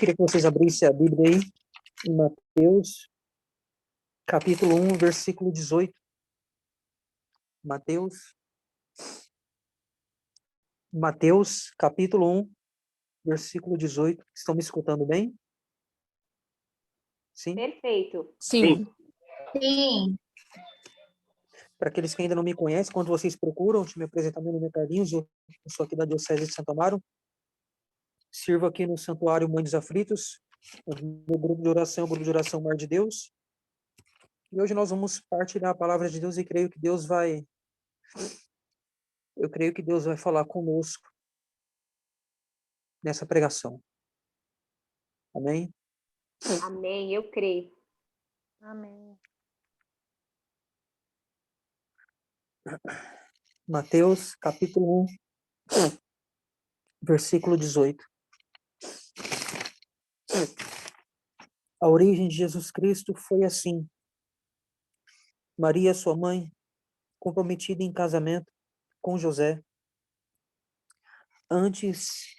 Queria que vocês abrissem a Bíblia aí, em Mateus, capítulo 1, versículo 18. Mateus, capítulo 1, versículo 18. Estão me escutando bem? Sim? Perfeito. Sim. Sim. Para aqueles que ainda não me conhecem, quando vocês procuram, deixa eu me apresentar, meu nome é Carlinhos, eu sou aqui da Diocese de Santo Amaro, sirvo aqui no Santuário Mãe dos Aflitos, no grupo de oração Mar de Deus, e hoje nós vamos partilhar a palavra de Deus e eu creio que Deus vai falar conosco nessa pregação. Amém? Amém, eu creio. Amém. Mateus, capítulo 1, versículo 18. A origem de Jesus Cristo foi assim. Maria, sua mãe, comprometida em casamento com José, antes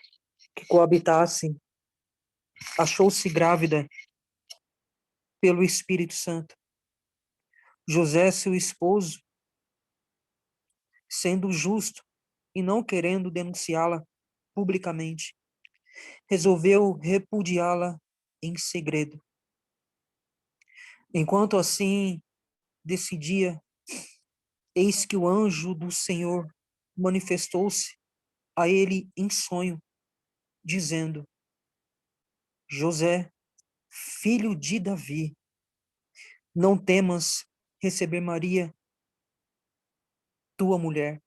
que coabitassem, achou-se grávida pelo Espírito Santo. José, seu esposo, sendo justo e não querendo denunciá-la publicamente, resolveu repudiá-la em segredo. Enquanto assim decidia, eis que o anjo do Senhor manifestou-se a ele em sonho, dizendo: José, filho de Davi, não temas receber Maria, tua mulher,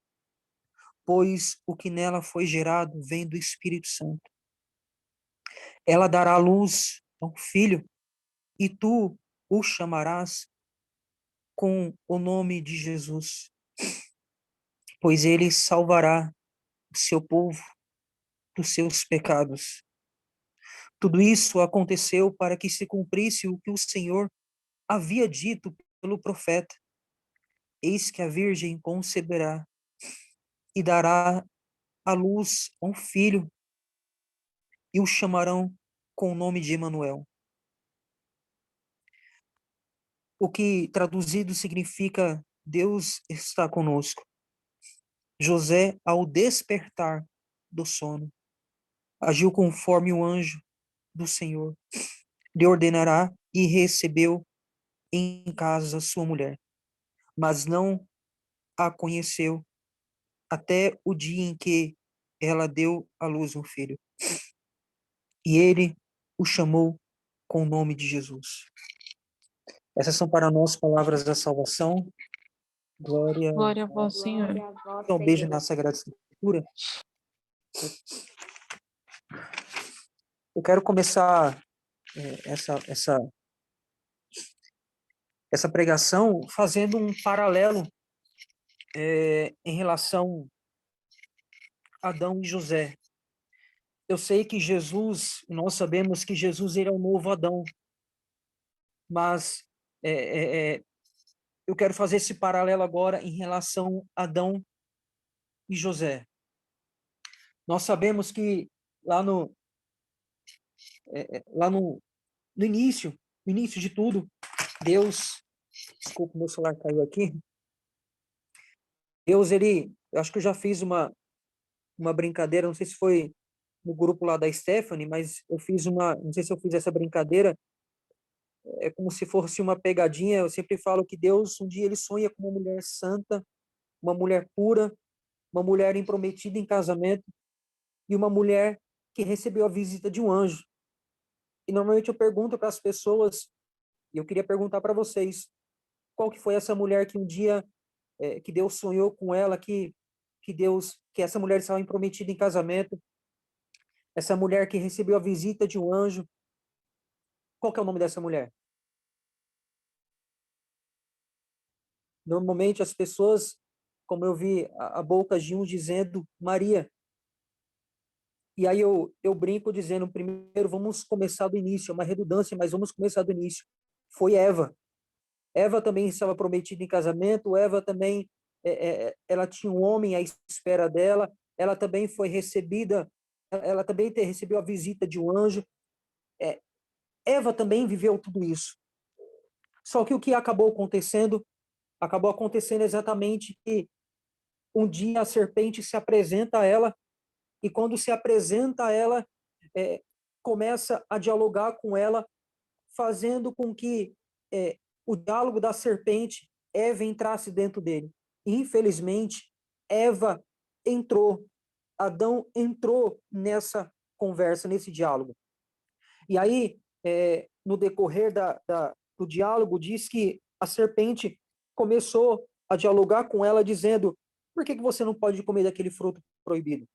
pois o que nela foi gerado vem do Espírito Santo. Ela dará à luz a um filho, e tu o chamarás com o nome de Jesus, pois ele salvará o seu povo dos seus pecados. Tudo isso aconteceu para que se cumprisse o que o Senhor havia dito pelo profeta: eis que a virgem conceberá e dará à luz a um filho, e o chamarão com o nome de Emanuel. O que traduzido significa Deus está conosco. José, ao despertar do sono, agiu conforme o anjo do Senhor lhe ordenará e recebeu em casa sua mulher, mas não a conheceu até o dia em que ela deu à luz um filho. E ele o chamou com o nome de Jesus. Essas são para nós palavras da salvação. Glória Glória a vós, Senhor. Glória a vós, um beijo Senhor. na Sagrada Escritura. Eu quero começar essa pregação fazendo um paralelo em relação a Adão e José. Eu sei que Jesus, nós sabemos que Jesus ele é o novo Adão, mas eu quero fazer esse paralelo agora em relação a Adão e José. Nós sabemos que lá no início de tudo, Deus, desculpa, meu celular caiu aqui. Deus, eu acho que eu já fiz uma brincadeira, não sei se foi no grupo lá da Stephanie, mas não sei se eu fiz essa brincadeira, é como se fosse uma pegadinha. Eu sempre falo que Deus, um dia ele sonha com uma mulher santa, uma mulher pura, uma mulher imprometida em casamento e uma mulher que recebeu a visita de um anjo. E normalmente eu pergunto para as pessoas, e eu queria perguntar para vocês, qual que foi essa mulher que um dia que Deus sonhou com ela, que essa mulher estava imprometida em casamento, essa mulher que recebeu a visita de um anjo. Qual que é o nome dessa mulher? Normalmente as pessoas, como eu vi a boca de uns dizendo Maria. E aí eu brinco dizendo, primeiro vamos começar do início, é uma redundância, mas vamos começar do início. Foi Eva. Eva também estava prometida em casamento, Eva também, ela tinha um homem à espera dela, ela também foi recebida, ela também recebeu a visita de um anjo. Eva também viveu tudo isso. Só que o que acabou acontecendo? Acabou acontecendo exatamente que um dia a serpente se apresenta a ela, e quando se apresenta a ela, começa a dialogar com ela, fazendo com que o diálogo da serpente, Eva entrasse dentro dele. E, infelizmente, Eva entrou, Adão entrou nessa conversa, nesse diálogo. E aí, no decorrer do diálogo, diz que a serpente começou a dialogar com ela, dizendo: por que você não pode comer daquele fruto proibido?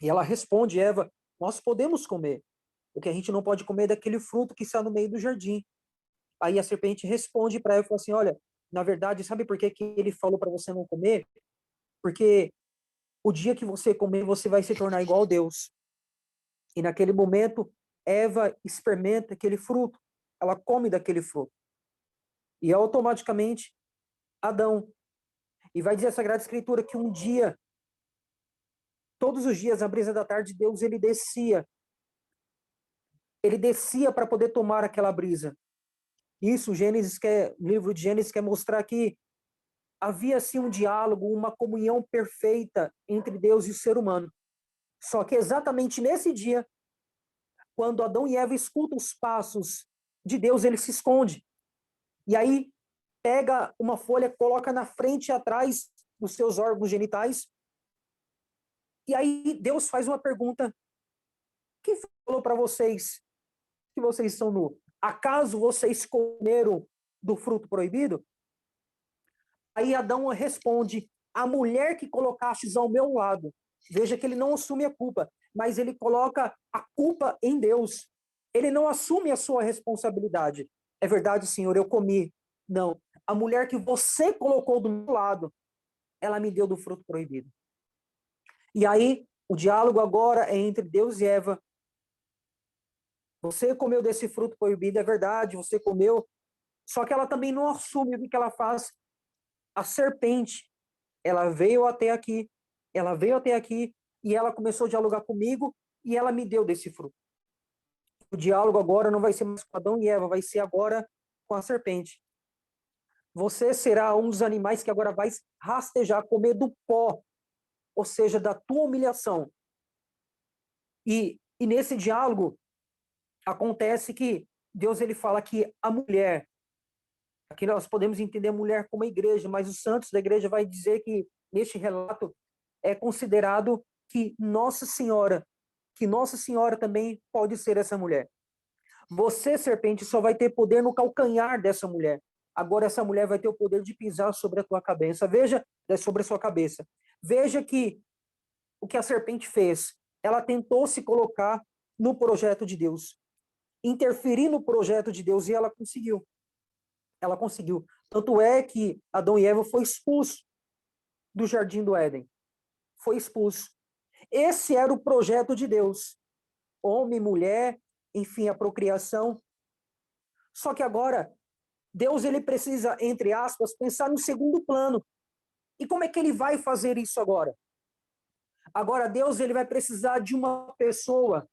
E ela responde: Eva, nós podemos comer. O que a gente não pode comer é daquele fruto que está no meio do jardim. Aí a serpente responde para ela e fala assim: olha, na verdade, sabe por que ele falou para você não comer? Porque o dia que você comer, você vai se tornar igual a Deus. E naquele momento, Eva experimenta aquele fruto. Ela come daquele fruto. E automaticamente, Adão. E vai dizer a Sagrada Escritura que um dia, todos os dias, na brisa da tarde, Deus ele descia. Ele descia para poder tomar aquela brisa. Isso, o livro de Gênesis quer mostrar que havia assim um diálogo, uma comunhão perfeita entre Deus e o ser humano. Só que exatamente nesse dia, quando Adão e Eva escutam os passos de Deus, ele se esconde. E aí pega uma folha, coloca na frente e atrás dos seus órgãos genitais. E aí Deus faz uma pergunta: quem falou para vocês que vocês são nus? Acaso vocês comeram do fruto proibido? Aí Adão responde: a mulher que colocastes ao meu lado. Veja que ele não assume a culpa, mas ele coloca a culpa em Deus. Ele não assume a sua responsabilidade. É verdade, Senhor, eu comi. Não. A mulher que você colocou do meu lado, ela me deu do fruto proibido. E aí, o diálogo agora é entre Deus e Eva. Você comeu desse fruto proibido, é verdade, você comeu. Só que ela também não assume o que ela faz. A serpente, ela veio até aqui e ela começou a dialogar comigo e ela me deu desse fruto. O diálogo agora não vai ser mais com Adão e Eva, vai ser agora com a serpente. Você será um dos animais que agora vai rastejar, comer do pó, ou seja, da tua humilhação. E nesse diálogo acontece que Deus ele fala que a mulher, aqui nós podemos entender a mulher como a igreja, mas os santos da igreja vai dizer que neste relato é considerado que Nossa Senhora também pode ser essa mulher. Você, serpente, só vai ter poder no calcanhar dessa mulher. Agora essa mulher vai ter o poder de pisar sobre a tua cabeça. Veja, sobre a sua cabeça. Veja que o que a serpente fez, ela tentou se colocar no projeto de Deus, interferir no projeto de Deus, e ela conseguiu. Ela conseguiu. Tanto é que Adão e Eva foi expulso do jardim do Éden. Foi expulso. Esse era o projeto de Deus. Homem, mulher, enfim, a procriação. Só que agora, Deus ele precisa, entre aspas, pensar no segundo plano. E como é que ele vai fazer isso agora? Agora, Deus ele vai precisar de uma pessoa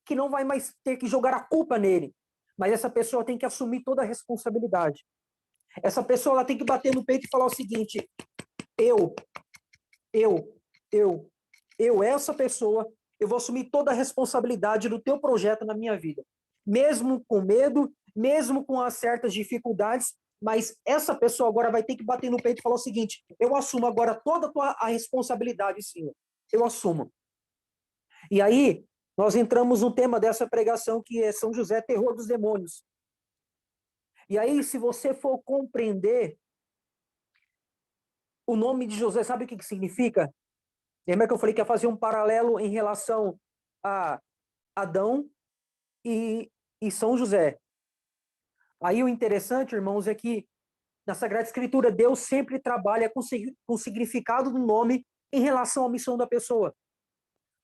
que não vai mais ter que jogar a culpa nele, mas essa pessoa tem que assumir toda a responsabilidade. Essa pessoa ela tem que bater no peito e falar o seguinte: eu, essa pessoa, eu vou assumir toda a responsabilidade do teu projeto na minha vida. Mesmo com medo, mesmo com as certas dificuldades, mas essa pessoa agora vai ter que bater no peito e falar o seguinte: eu assumo agora toda a responsabilidade, Senhor. Eu assumo. E aí, nós entramos no tema dessa pregação, que é São José, terror dos demônios. E aí, se você for compreender o nome de José, sabe o que significa? Lembra que eu falei que ia fazer um paralelo em relação a Adão e São José. Aí o interessante, irmãos, é que na Sagrada Escritura Deus sempre trabalha com o significado do nome em relação à missão da pessoa.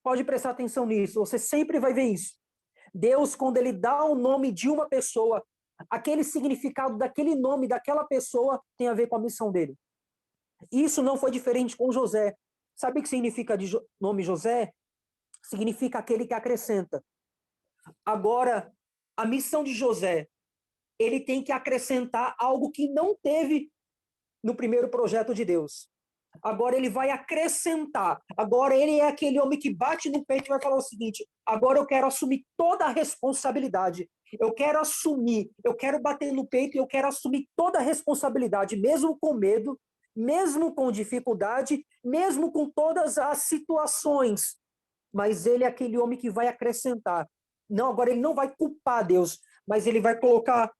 Pode prestar atenção nisso, você sempre vai ver isso. Deus, quando ele dá o nome de uma pessoa, aquele significado daquele nome daquela pessoa tem a ver com a missão dele. Isso não foi diferente com José. Sabe o que significa de nome José? Significa aquele que acrescenta. Agora, a missão de José, ele tem que acrescentar algo que não teve no primeiro projeto de Deus. Agora ele vai acrescentar. Agora ele é aquele homem que bate no peito e vai falar o seguinte: agora eu quero assumir toda a responsabilidade. Eu quero assumir, eu quero bater no peito e eu quero assumir toda a responsabilidade, mesmo com medo, mesmo com dificuldade, mesmo com todas as situações. Mas ele é aquele homem que vai acrescentar. Não, agora ele não vai culpar Deus, mas ele vai colocar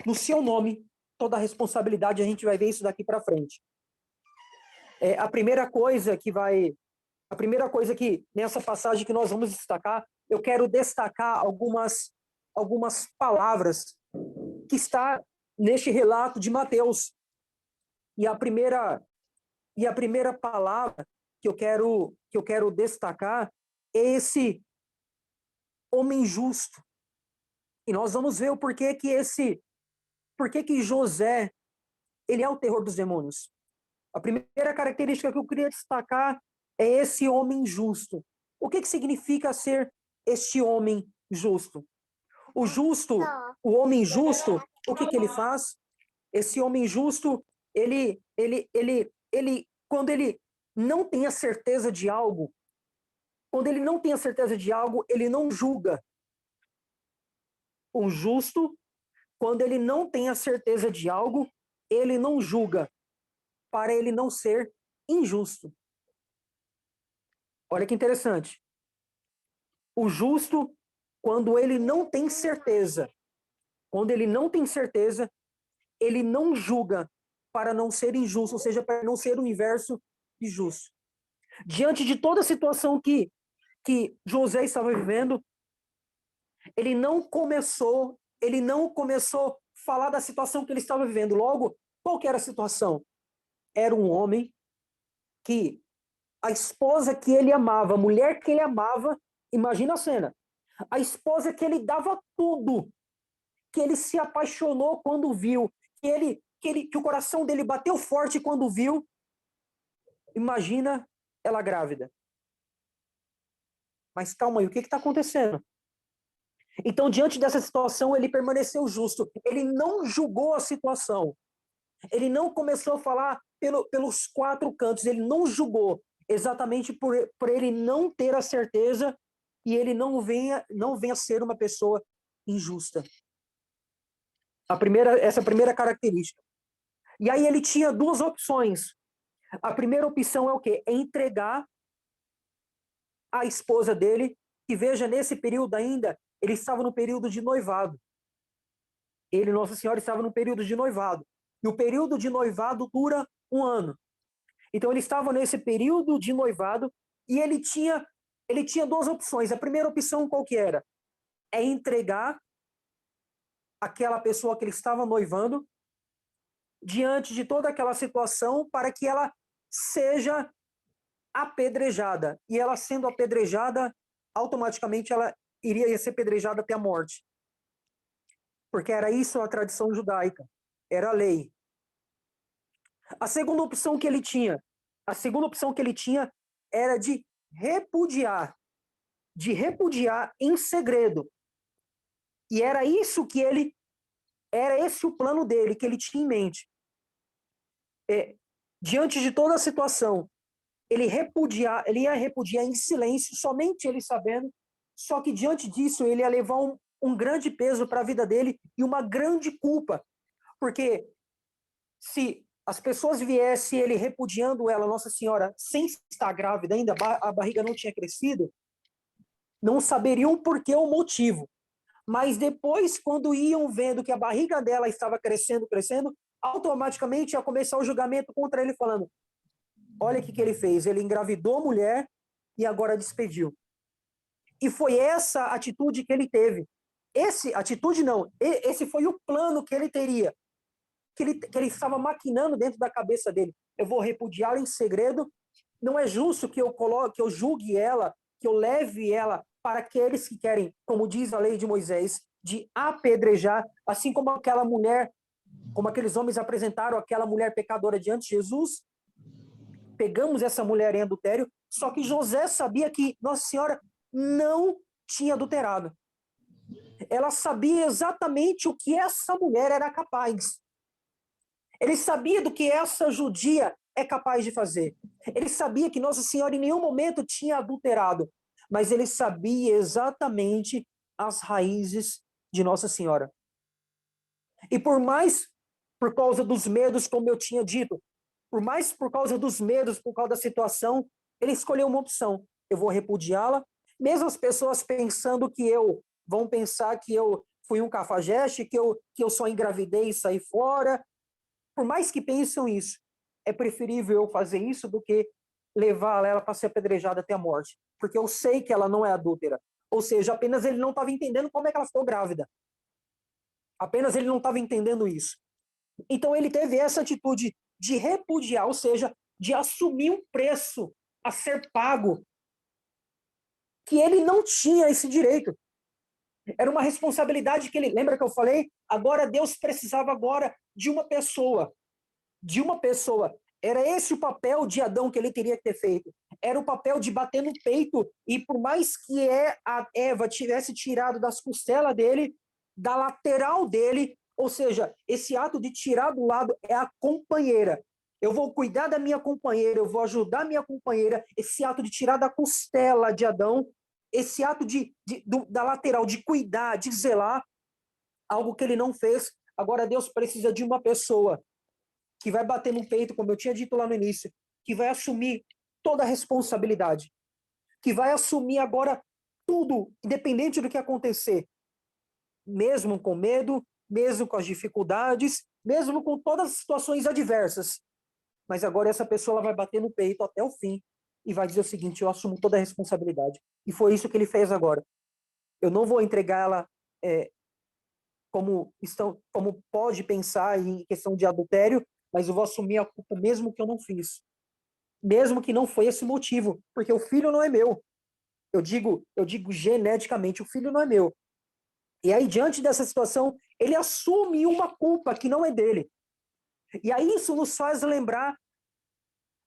no seu nome toda a responsabilidade. A gente vai ver isso daqui para frente. A primeira coisa que nessa passagem que nós vamos destacar, eu quero destacar algumas palavras que está neste relato de Mateus. E a primeira palavra que eu quero destacar é esse homem justo. E nós vamos ver o porquê que José, ele é o terror dos demônios. A primeira característica que eu queria destacar é esse homem justo. O que significa ser este homem justo? O homem justo, o que ele faz? Esse homem justo, ele quando ele não tem a certeza de algo, ele não julga. O justo, quando ele não tem a certeza de algo, ele não julga, para ele não ser injusto. Olha que interessante. O justo, quando ele não tem certeza, ele não julga para não ser injusto, ou seja, para não ser o inverso de justo. Diante de toda a situação que José estava vivendo, ele não começou a falar da situação que ele estava vivendo. Logo, qual que era a situação? Era um homem que a esposa que ele amava, a mulher que ele amava, imagina a cena, a esposa que ele dava tudo, que ele se apaixonou quando viu, que o coração dele bateu forte quando viu, imagina ela grávida. Mas calma aí, o que está acontecendo? Então, diante dessa situação, ele permaneceu justo. Ele não julgou a situação. Ele não começou a falar pelos quatro cantos. Ele não julgou, exatamente por ele não ter a certeza e ele não venha ser uma pessoa injusta. Essa é a primeira característica. E aí ele tinha duas opções. A primeira opção é o quê? É entregar a esposa dele, que veja, nesse período ainda, ele estava no período de noivado. Ele, Nossa Senhora, estava no período de noivado. E o período de noivado dura 1 ano. Então ele estava nesse período de noivado e ele tinha duas opções. A primeira opção qual que era? É entregar aquela pessoa que ele estava noivando diante de toda aquela situação para que ela seja apedrejada. E ela sendo apedrejada, automaticamente ela iria ser apedrejada até a morte. Porque era isso a tradição judaica. Era a lei. A segunda opção que ele tinha era de repudiar em segredo. E era esse o plano dele, que ele tinha em mente. Diante de toda a situação, ele ia repudiar em silêncio, somente ele sabendo, só que diante disso ele ia levar um grande peso para a vida dele e uma grande culpa, porque se as pessoas viessem ele repudiando ela, Nossa Senhora, sem estar grávida ainda, a barriga não tinha crescido, não saberiam por que o motivo. Mas depois, quando iam vendo que a barriga dela estava crescendo, automaticamente ia começar o julgamento contra ele, falando: olha o que ele fez, ele engravidou a mulher e agora despediu. E foi essa atitude que ele teve. Esse foi o plano que ele teria, que ele estava maquinando dentro da cabeça dele. Eu vou repudiá-la em segredo, não é justo que eu julgue ela, que eu leve ela para aqueles que querem, como diz a lei de Moisés, de apedrejar, assim como aquela mulher, como aqueles homens apresentaram aquela mulher pecadora diante de Jesus. Pegamos essa mulher em adultério, só que José sabia que Nossa Senhora não tinha adulterado. ela sabia exatamente o que essa mulher era capaz. Ele sabia do que essa judia é capaz de fazer. Ele sabia que Nossa Senhora em nenhum momento tinha adulterado, mas ele sabia exatamente as raízes de Nossa Senhora. E por causa dos medos, como eu tinha dito, por causa dos medos, por causa da situação, ele escolheu uma opção. Eu vou repudiá-la, mesmo as pessoas vão pensar que eu fui um cafajeste, que eu só engravidei e saí fora. Por mais que pensem isso, é preferível eu fazer isso do que levar ela para ser apedrejada até a morte. Porque eu sei que ela não é adúltera. Ou seja, apenas ele não estava entendendo como é que ela ficou grávida. Apenas ele não estava entendendo isso. Então ele teve essa atitude de repudiar, ou seja, de assumir um preço a ser pago, que ele não tinha esse direito. Era uma responsabilidade que ele... Lembra que eu falei? Agora Deus precisava agora de uma pessoa. De uma pessoa. Era esse o papel de Adão que ele teria que ter feito. Era o papel de bater no peito. E por mais que a Eva tivesse tirado das costelas dele, da lateral dele, ou seja, esse ato de tirar do lado é a companheira. Eu vou cuidar da minha companheira, eu vou ajudar a minha companheira. Esse ato de tirar da costela de Adão, esse ato da lateral, de cuidar, de zelar, algo que ele não fez. Agora Deus precisa de uma pessoa que vai bater no peito, como eu tinha dito lá no início, que vai assumir toda a responsabilidade, que vai assumir agora tudo, independente do que acontecer, mesmo com medo, mesmo com as dificuldades, mesmo com todas as situações adversas. Mas agora essa pessoa ela vai bater no peito até o fim e vai dizer o seguinte: eu assumo toda a responsabilidade. E foi isso que ele fez agora. Eu não vou entregá-la como pode pensar em questão de adultério, mas eu vou assumir a culpa mesmo que eu não fiz. Mesmo que não foi esse motivo, porque o filho não é meu. Eu digo geneticamente, o filho não é meu. E aí, diante dessa situação, ele assume uma culpa que não é dele. E aí isso nos faz lembrar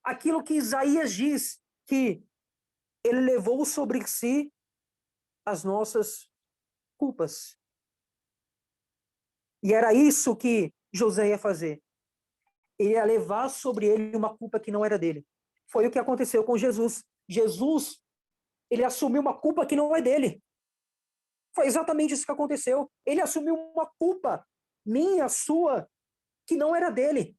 aquilo que Isaías diz, que ele levou sobre si as nossas culpas. E era isso que José ia fazer. Ele ia levar sobre ele uma culpa que não era dele. Foi o que aconteceu com Jesus. Jesus, ele assumiu uma culpa que não é dele. Foi exatamente isso que aconteceu. Ele assumiu uma culpa minha, sua, que não era dele.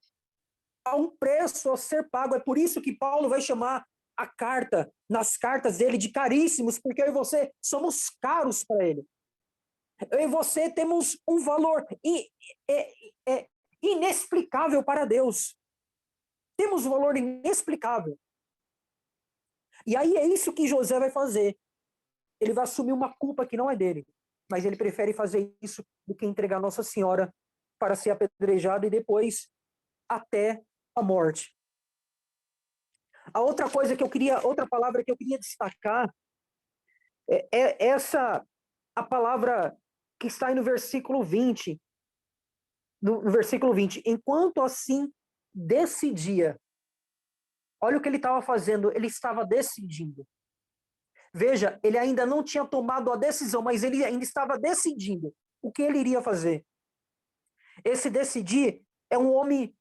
Há um preço a ser pago. É por isso que Paulo vai chamar a carta, nas cartas dele, de caríssimos, porque eu e você somos caros para ele. Eu e você temos um valor inexplicável para Deus. Temos um valor inexplicável. E aí é isso que José vai fazer. Ele vai assumir uma culpa que não é dele, mas ele prefere fazer isso do que entregar Nossa Senhora para ser apedrejada e depois até a morte. A outra palavra que eu queria destacar é a palavra que está aí no versículo 20. No versículo 20, enquanto assim decidia. Olha o que ele estava fazendo, ele estava decidindo. Veja, ele ainda não tinha tomado a decisão, mas ele ainda estava decidindo o que ele iria fazer. Esse decidir é um homem,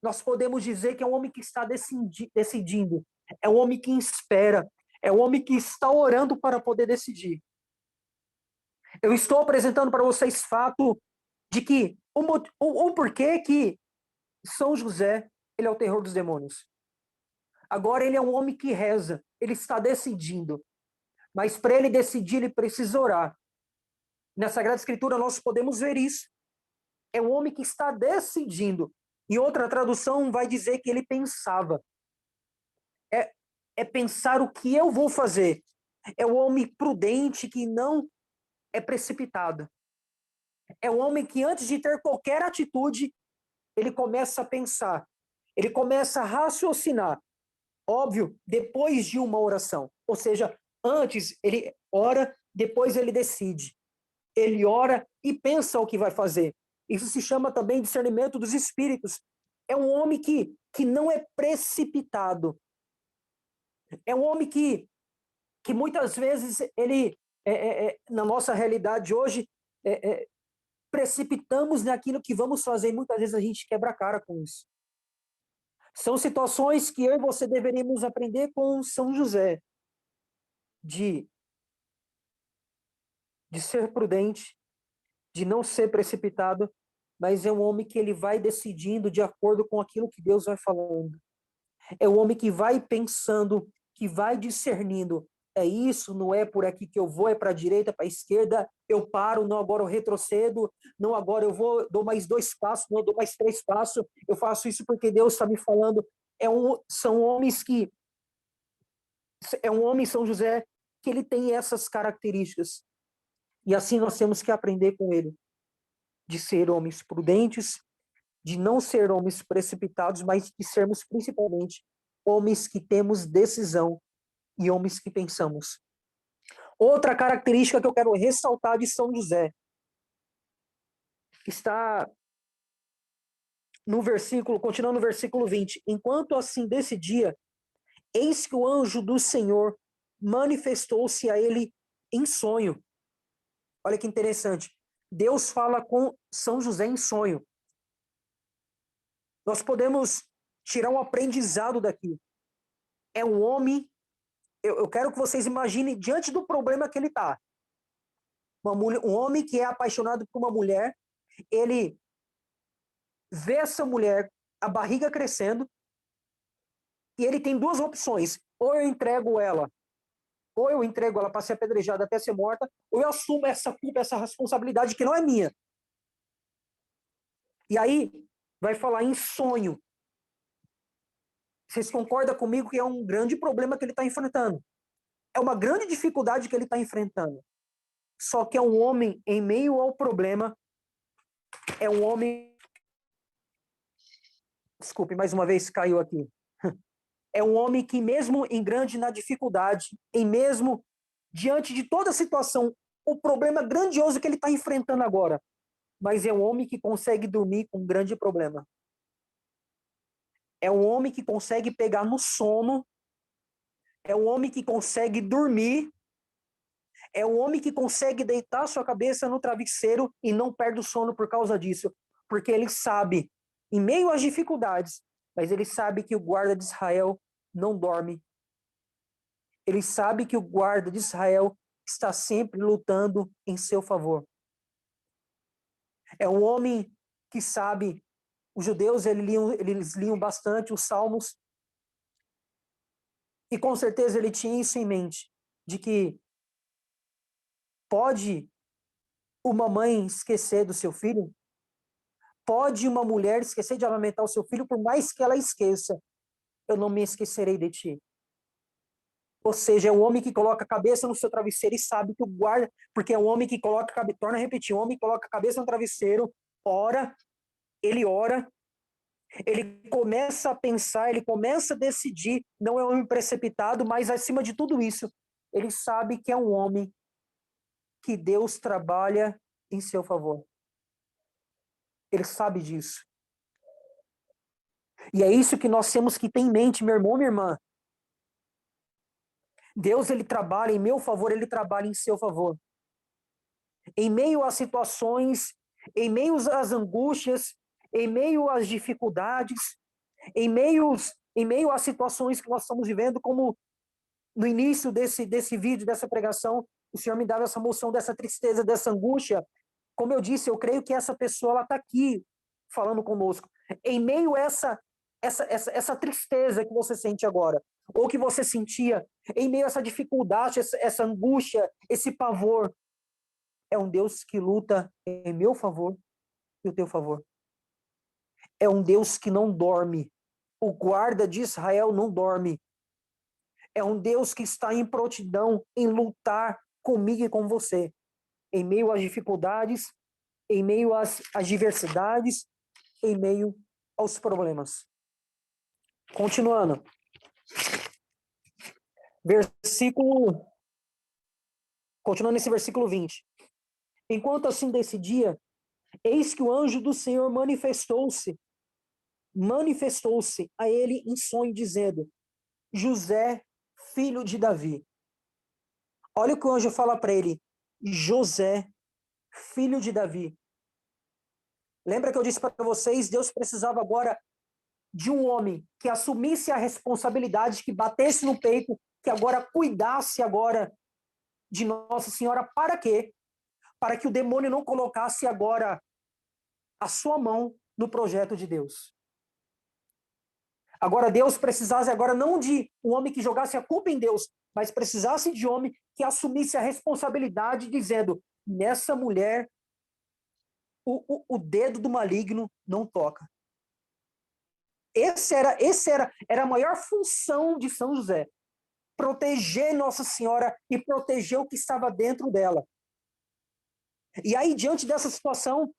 nós podemos dizer que é um homem que está decidindo, é um homem que espera, é um homem que está orando para poder decidir. Eu estou apresentando para vocês fato de que o porquê que São José, ele é o terror dos demônios. Agora ele é um homem que reza, ele está decidindo. Mas para ele decidir, ele precisa orar. Na Sagrada Escritura nós podemos ver isso. É um homem que está decidindo. Em outra tradução vai dizer que ele pensava. É pensar o que eu vou fazer. É um homem prudente que não é precipitado. É um homem que antes de ter qualquer atitude, ele começa a pensar. Ele começa a raciocinar. Óbvio, depois de uma oração. Ou seja, antes ele ora, depois ele decide. Ele ora e pensa o que vai fazer. Isso se chama também discernimento dos espíritos. É um homem que não é precipitado. É um homem que muitas vezes ele na nossa realidade hoje, precipitamos naquilo que vamos fazer, e muitas vezes a gente quebra a cara com isso. São situações que eu e você deveríamos aprender com São José, de ser prudente, de não ser precipitado, mas é um homem que ele vai decidindo de acordo com aquilo que Deus vai falando. É um homem que vai pensando, que vai discernindo. É isso, não é por aqui que eu vou, é para a direita, para a esquerda, eu paro, não, agora eu retrocedo, não, agora eu vou, dou mais 2 passos, não, dou mais 3 passos, eu faço isso porque Deus está me falando. São homens que, é um homem, São José, que ele tem essas características. E assim nós temos que aprender com ele, de ser homens prudentes, de não ser homens precipitados, mas de sermos principalmente homens que temos decisão e homens que pensamos. Outra característica que eu quero ressaltar de São José está no versículo, continuando no versículo 20. Enquanto assim decidia, eis que o anjo do Senhor manifestou-se a ele em sonho. Olha que interessante. Deus fala com São José em sonho. Nós podemos tirar um aprendizado daqui. É um homem, eu quero que vocês imaginem diante do problema que ele está. Um homem que é apaixonado por uma mulher, ele vê essa mulher, a barriga crescendo, e ele tem 2 opções. Ou eu entrego ela para ser apedrejada até ser morta, ou eu assumo essa culpa, essa responsabilidade que não é minha. E aí, vai falar em sonho. Vocês concordam comigo que é um grande problema que ele está enfrentando? É uma grande dificuldade que ele está enfrentando. Só que é um homem, em meio ao problema, é um homem... Desculpe, mais uma vez caiu aqui. É um homem que mesmo em grande na dificuldade, mesmo diante de toda a situação, o problema grandioso que ele está enfrentando agora, mas é um homem que consegue dormir com um grande problema. É um homem que consegue pegar no sono, é um homem que consegue dormir, é um homem que consegue deitar sua cabeça no travesseiro e não perde o sono por causa disso, porque ele sabe, em meio às dificuldades, mas ele sabe que o guarda de Israel não dorme. Ele sabe que o guarda de Israel está sempre lutando em seu favor. É um homem que sabe, os judeus eles liam bastante os salmos, e com certeza ele tinha isso em mente, de que pode uma mãe esquecer do seu filho? Pode uma mulher esquecer de amamentar o seu filho, por mais que ela esqueça, eu não me esquecerei de ti. Ou seja, é um homem que coloca a cabeça no seu travesseiro e sabe que o guarda, porque é um homem que coloca, torna a repetir, um homem que coloca a cabeça no travesseiro, ora, ele começa a pensar, ele começa a decidir, não é um homem precipitado, mas acima de tudo isso, ele sabe que é um homem que Deus trabalha em seu favor. Ele sabe disso. E é isso que nós temos que ter em mente, meu irmão, minha irmã. Deus, ele trabalha em meu favor, ele trabalha em seu favor. Em meio às situações, em meio às angústias, em meio às dificuldades, em meio às situações que nós estamos vivendo, como no início desse vídeo, dessa pregação, o Senhor me dava essa emoção, dessa tristeza, dessa angústia. Como eu disse, eu creio que essa pessoa, ela está aqui falando conosco. Em meio a essa tristeza que você sente agora, ou que você sentia, em meio a essa dificuldade, essa angústia, esse pavor, é um Deus que luta em meu favor e o teu favor. É um Deus que não dorme. O guarda de Israel não dorme. É um Deus que está em prontidão em lutar comigo e com você. Em meio às dificuldades, em meio às adversidades, em meio aos problemas. Continuando. Continuando nesse versículo 20. Enquanto assim decidia, eis que o anjo do Senhor manifestou-se a ele em sonho, dizendo: José, filho de Davi. Olha o que o anjo fala para ele: José, filho de Davi. Lembra que eu disse para vocês, Deus precisava agora de um homem que assumisse a responsabilidade, que batesse no peito, que agora cuidasse agora de Nossa Senhora. Para quê? Para que o demônio não colocasse agora a sua mão no projeto de Deus. Agora Deus precisasse agora não de um homem que jogasse a culpa em Deus, mas precisasse de um homem que assumisse a responsabilidade, dizendo: nessa mulher o dedo do maligno não toca. Era a maior função de São José: proteger Nossa Senhora e proteger o que estava dentro dela. E aí, diante dessa situação,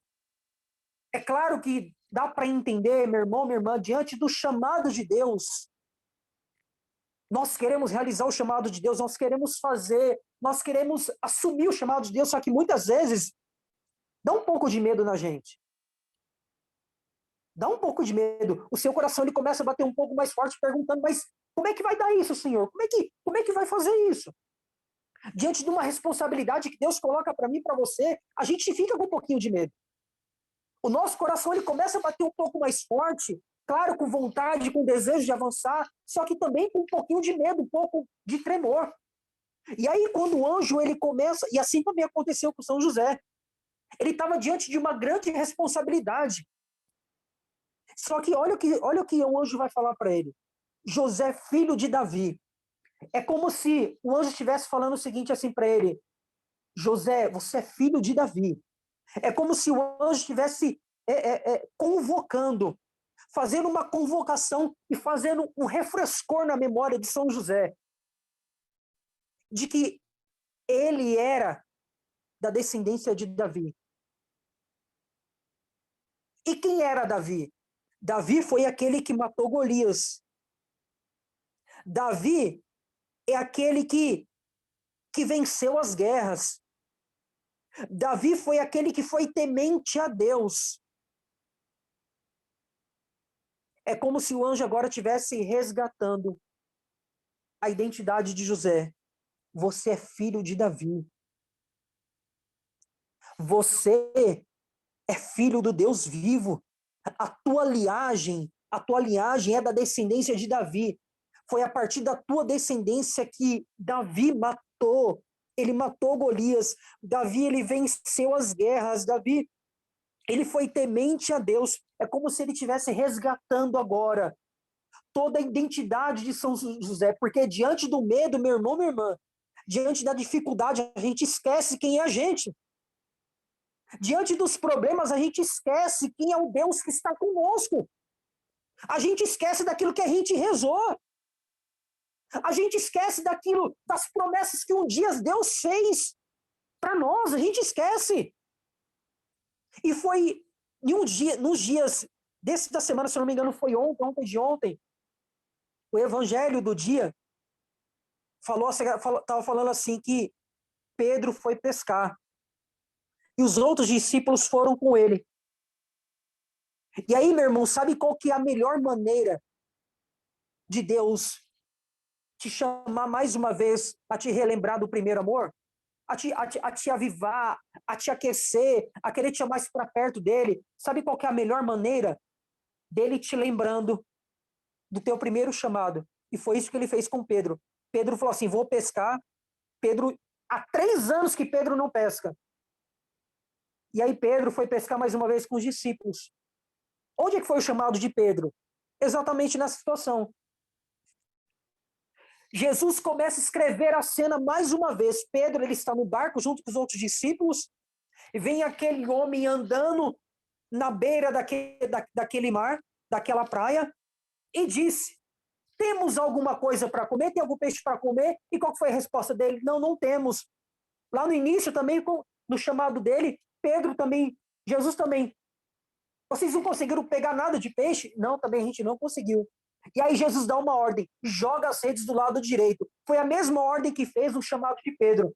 é claro que dá para entender, meu irmão, minha irmã, diante do chamado de Deus, nós queremos realizar o chamado de Deus, nós queremos fazer, nós queremos assumir o chamado de Deus, só que muitas vezes dá um pouco de medo na gente. Dá um pouco de medo. O seu coração ele começa a bater um pouco mais forte, perguntando: mas como é que vai dar isso, Senhor? Como é que vai fazer isso? Diante de uma responsabilidade que Deus coloca para mim e para você, a gente fica com um pouquinho de medo. O nosso coração ele começa a bater um pouco mais forte, claro, com vontade, com desejo de avançar, só que também com um pouquinho de medo, um pouco de tremor. E aí, quando o anjo ele começa, e assim também aconteceu com São José, ele estava diante de uma grande responsabilidade. Só que olha o que o anjo vai falar para ele: José, filho de Davi. É como se o anjo estivesse falando o seguinte assim para ele: José, você é filho de Davi. É como se o anjo estivesse convocando, fazendo uma convocação e fazendo um refrescor na memória de São José, de que ele era da descendência de Davi. E quem era Davi? Davi foi aquele que matou Golias. Davi é aquele que venceu as guerras. Davi foi aquele que foi temente a Deus. É como se o anjo agora estivesse resgatando a identidade de José. Você é filho de Davi. Você é filho do Deus vivo. A tua linhagem é da descendência de Davi. Foi a partir da tua descendência que Davi matou. Ele matou Golias. Davi, ele venceu as guerras. Davi, ele foi temente a Deus. É como se ele estivesse resgatando agora toda a identidade de São José. Porque diante do medo, meu irmão, minha irmã, diante da dificuldade, a gente esquece quem é a gente. Diante dos problemas, a gente esquece quem é o Deus que está conosco. A gente esquece daquilo que a gente rezou. A gente esquece das promessas que um dia Deus fez para nós. A gente esquece. E foi nos dias da semana, se não me engano, foi ontem de ontem, o evangelho do dia estava falando assim que Pedro foi pescar. E os outros discípulos foram com ele. E aí, meu irmão, sabe qual que é a melhor maneira de Deus te chamar mais uma vez a te relembrar do primeiro amor? A te avivar, a te aquecer, a querer te chamar mais para perto dele. Sabe qual que é a melhor maneira dele te lembrando do teu primeiro chamado? E foi isso que ele fez com Pedro. Pedro falou assim: vou pescar. Pedro, há 3 anos que Pedro não pesca. E aí Pedro foi pescar mais uma vez com os discípulos. Onde é que foi o chamado de Pedro? Exatamente nessa situação. Jesus começa a escrever a cena mais uma vez. Pedro, ele está no barco junto com os outros discípulos, e vem aquele homem andando na beira daquele mar, daquela praia, e disse: temos alguma coisa para comer? Tem algum peixe para comer? E qual foi a resposta dele? Não, não temos. Lá no início também, no chamado dele, Pedro também, Jesus também: vocês não conseguiram pegar nada de peixe? Não, também a gente não conseguiu. E aí Jesus dá uma ordem: joga as redes do lado direito. Foi a mesma ordem que fez o chamado de Pedro.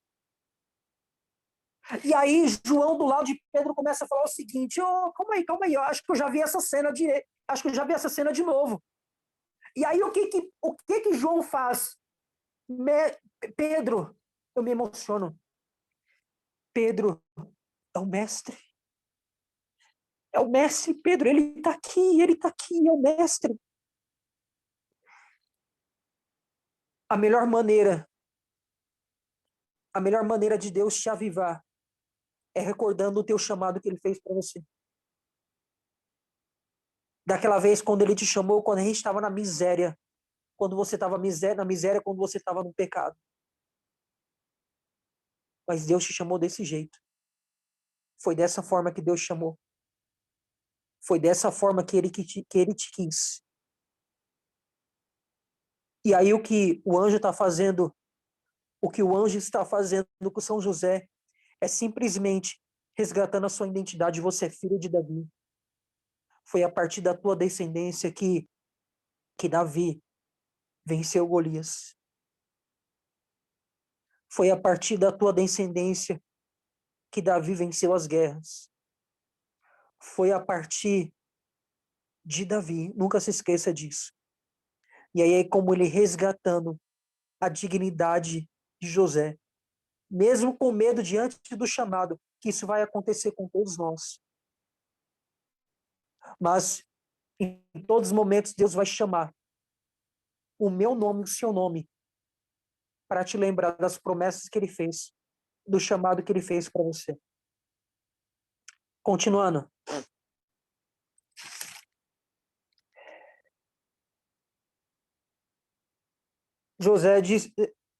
E aí João, do lado de Pedro, começa a falar o seguinte: calma aí, eu acho que eu já vi essa cena acho que eu já vi essa cena de novo. E aí o que que João faz? Pedro, Eu me emociono. Pedro é o mestre. É o mestre, Pedro, ele está aqui, é o mestre. A melhor maneira de Deus te avivar é recordando o teu chamado que ele fez para você. Daquela vez quando ele te chamou, quando a gente estava na miséria, quando você estava na miséria, quando você estava no pecado. Mas Deus te chamou desse jeito. Foi dessa forma que Deus chamou. Foi dessa forma que ele te quis. E aí o que o anjo está fazendo, o que o anjo está fazendo com São José, é simplesmente resgatando a sua identidade. Você é filho de Davi. Foi a partir da tua descendência que Davi venceu Golias. Foi a partir da tua descendência que Davi venceu as guerras. Foi a partir de Davi, nunca se esqueça disso. E aí é como ele resgatando a dignidade de José, mesmo com medo diante do chamado, que isso vai acontecer com todos nós. Mas em todos os momentos Deus vai chamar o meu nome e o seu nome para te lembrar das promessas que ele fez, do chamado que ele fez para você. Continuando.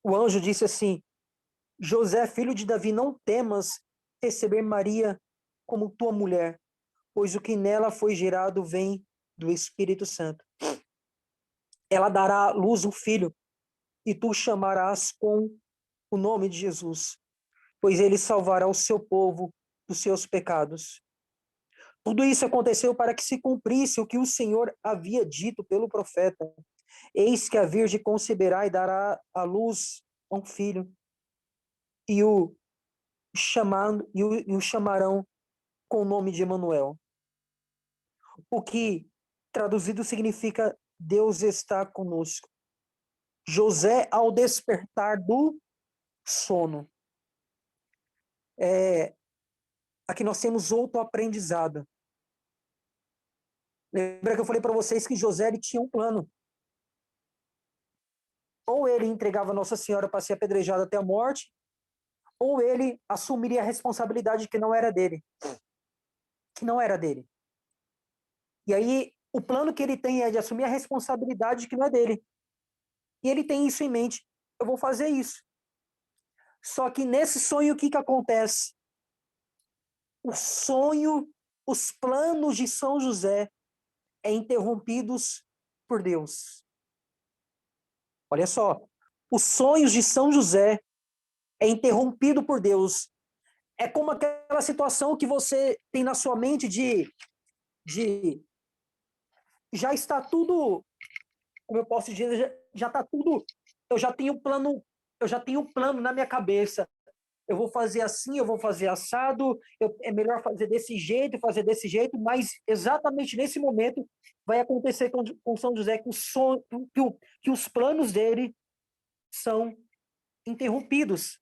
O anjo disse assim: José, filho de Davi, não temas receber Maria como tua mulher, pois o que nela foi gerado vem do Espírito Santo. Ela dará à luz um filho, e tu chamarás com o nome de Jesus, pois ele salvará o seu povo dos seus pecados. Tudo isso aconteceu para que se cumprisse o que o Senhor havia dito pelo profeta. Eis que a Virgem conceberá e dará à luz um filho, e o chamarão com o nome de Emanuel. O que traduzido significa Deus está conosco. José, ao despertar do sono, aqui nós temos outro aprendizado. Lembra que eu falei para vocês que José ele tinha um plano. Ou ele entregava Nossa Senhora para ser apedrejada até a morte, ou ele assumiria a responsabilidade que não era dele. Que não era dele. E aí, o plano que ele tem é de assumir a responsabilidade que não é dele. E ele tem isso em mente. Eu vou fazer isso. Só que nesse sonho, o que acontece? O sonho, os planos de São José é interrompidos por Deus. Olha só, os sonhos de São José é interrompido por Deus. É como aquela situação que você tem na sua mente de já está tudo, como eu posso dizer, já está tudo, eu já tenho plano na minha cabeça. Eu vou fazer assim, eu vou fazer assado, é melhor fazer desse jeito, mas exatamente nesse momento vai acontecer com São José que os planos dele são interrompidos.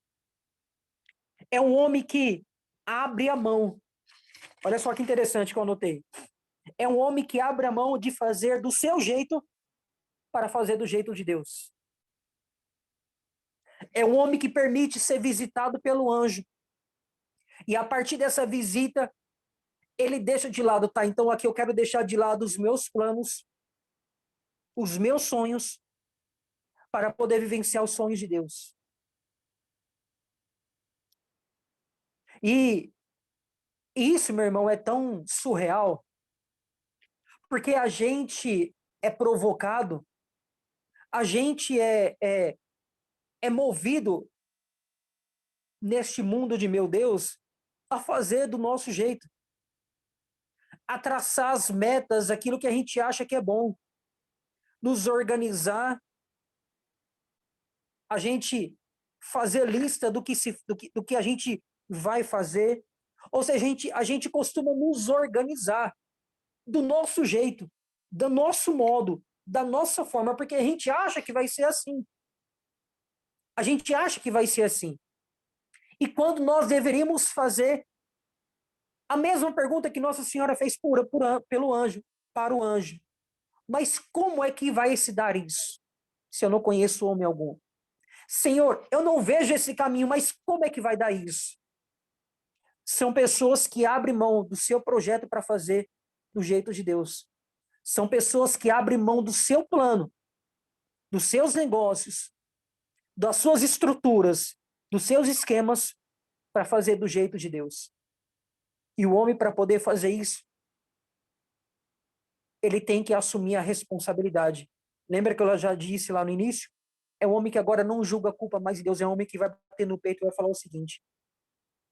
É um homem que abre a mão. Olha só que interessante que eu anotei. É um homem que abre a mão de fazer do seu jeito para fazer do jeito de Deus. É um homem que permite ser visitado pelo anjo. E a partir dessa visita, ele deixa de lado, tá? Então aqui eu quero deixar de lado os meus planos, os meus sonhos, para poder vivenciar os sonhos de Deus. E isso, meu irmão, é tão surreal, porque a gente é provocado, a gente é movido neste mundo de meu Deus a fazer do nosso jeito, a traçar as metas, aquilo que a gente acha que é bom, nos organizar, a gente fazer lista do que a gente vai fazer. Ou seja, a gente costuma nos organizar do nosso jeito, do nosso modo, da nossa forma, porque a gente acha que vai ser assim. A gente acha que vai ser assim. E quando nós deveríamos fazer a mesma pergunta que Nossa Senhora fez pelo anjo, para o anjo. Mas como é que vai se dar isso, se eu não conheço homem algum? Senhor, eu não vejo esse caminho, mas como é que vai dar isso? São pessoas que abrem mão do seu projeto para fazer do jeito de Deus. São pessoas que abrem mão do seu plano, dos seus negócios, das suas estruturas, dos seus esquemas, para fazer do jeito de Deus. E o homem, para poder fazer isso, ele tem que assumir a responsabilidade. Lembra que eu já disse lá no início? É um homem que agora não julga a culpa mais de Deus, é um homem que vai bater no peito e vai falar o seguinte: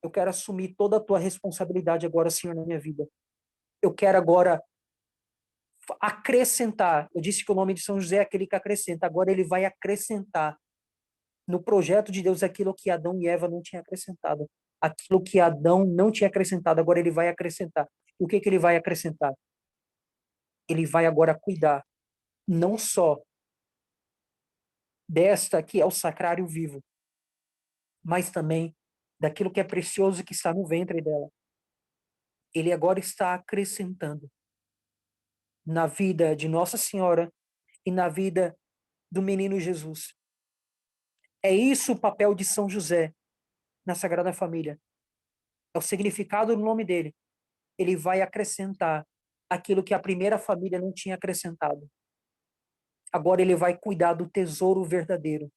eu quero assumir toda a tua responsabilidade agora, Senhor, na minha vida. Eu quero agora acrescentar. Eu disse que o nome de São José é aquele que acrescenta. Agora ele vai acrescentar no projeto de Deus aquilo que Adão e Eva não tinham acrescentado. Aquilo que Adão não tinha acrescentado, agora ele vai acrescentar. E o que ele vai acrescentar? Ele vai agora cuidar não só desta que é o sacrário vivo, mas também daquilo que é precioso que está no ventre dela. Ele agora está acrescentando na vida de Nossa Senhora e na vida do menino Jesus. É isso o papel de São José na Sagrada Família. É o significado do nome dele. Ele vai acrescentar aquilo que a primeira família não tinha acrescentado. Agora ele vai cuidar do tesouro verdadeiro.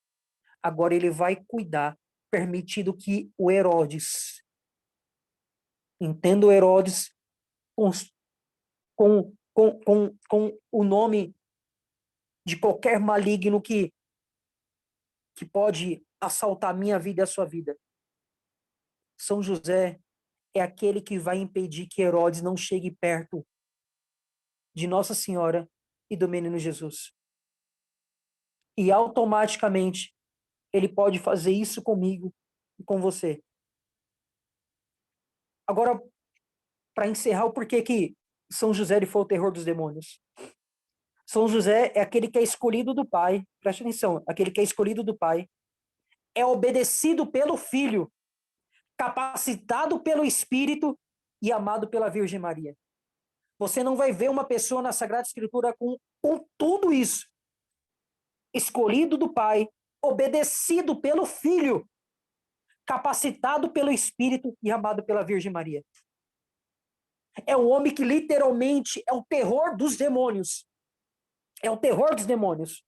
Agora ele vai cuidar, permitindo que o Herodes, entenda o Herodes com o nome de qualquer maligno que pode assaltar a minha vida e a sua vida. São José é aquele que vai impedir que Herodes não chegue perto de Nossa Senhora e do menino Jesus. E automaticamente ele pode fazer isso comigo e com você. Agora, para encerrar, o porquê que São José ele foi o terror dos demônios. São José é aquele que é escolhido do Pai, preste atenção, aquele que é escolhido do Pai, é obedecido pelo Filho, capacitado pelo Espírito e amado pela Virgem Maria. Você não vai ver uma pessoa na Sagrada Escritura com tudo isso. Escolhido do Pai, obedecido pelo Filho, capacitado pelo Espírito e amado pela Virgem Maria. É um homem que literalmente é o terror dos demônios. É o terror dos demônios.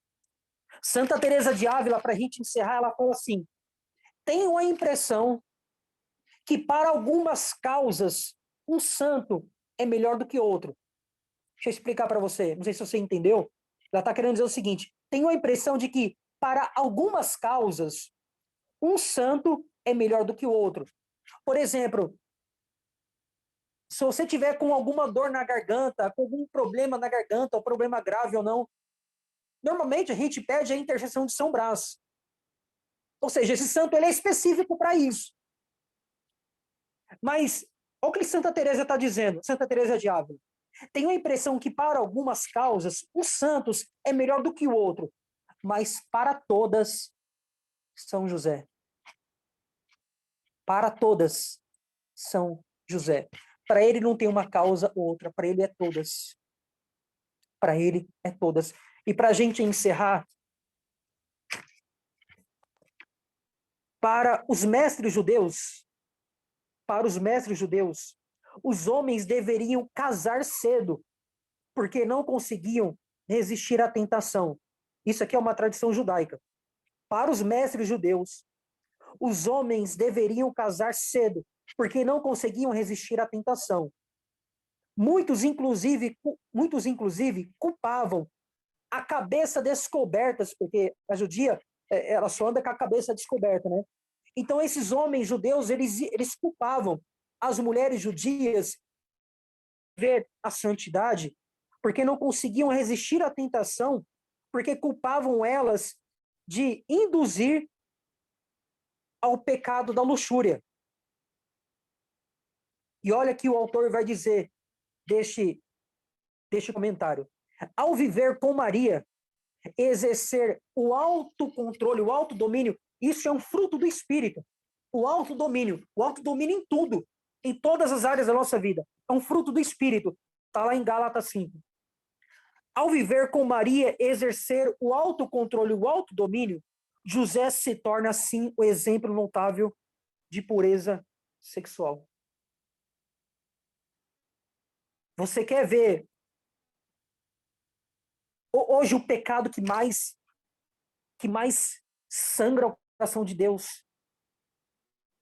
Santa Teresa de Ávila, para a gente encerrar, ela fala assim: tenho a impressão que para algumas causas um santo é melhor do que outro. Deixa eu explicar para você, não sei se você entendeu. Ela está querendo dizer o seguinte: tenho a impressão de que para algumas causas um santo é melhor do que o outro. Por exemplo, se você tiver com alguma dor na garganta, com algum problema na garganta, ou problema grave ou não, normalmente a gente pede a intercessão de São Brás. Ou seja, esse santo ele é específico para isso. Mas olha o que Santa Teresa está dizendo, Santa Teresa de Ávila. Tenho a impressão que para algumas causas os santos é melhor do que o outro, mas para todas, São José. Para todas, São José. Para ele não tem uma causa ou outra, para ele é todas. Para ele é todas. E para a gente encerrar, para os mestres judeus, os homens deveriam casar cedo, porque não conseguiam resistir à tentação. Isso aqui é uma tradição judaica. Para os mestres judeus, os homens deveriam casar cedo, porque não conseguiam resistir à tentação. Muitos, inclusive, culpavam a cabeça descoberta, porque a judia, ela só anda com a cabeça descoberta, né? Então, esses homens judeus, eles culpavam as mulheres judias ver a santidade, porque não conseguiam resistir à tentação, porque culpavam elas de induzir ao pecado da luxúria. E olha que o autor vai dizer deste comentário. Ao viver com Maria, exercer o autocontrole, o autodomínio Isso é um fruto do Espírito. O autodomínio em tudo, em todas as áreas da nossa vida. É um fruto do Espírito. Está lá em Gálatas 5. Ao viver com Maria, exercer o autocontrole, o autodomínio, José se torna, assim, o exemplo notável de pureza sexual. Você quer ver hoje o pecado que mais sangra o coração de Deus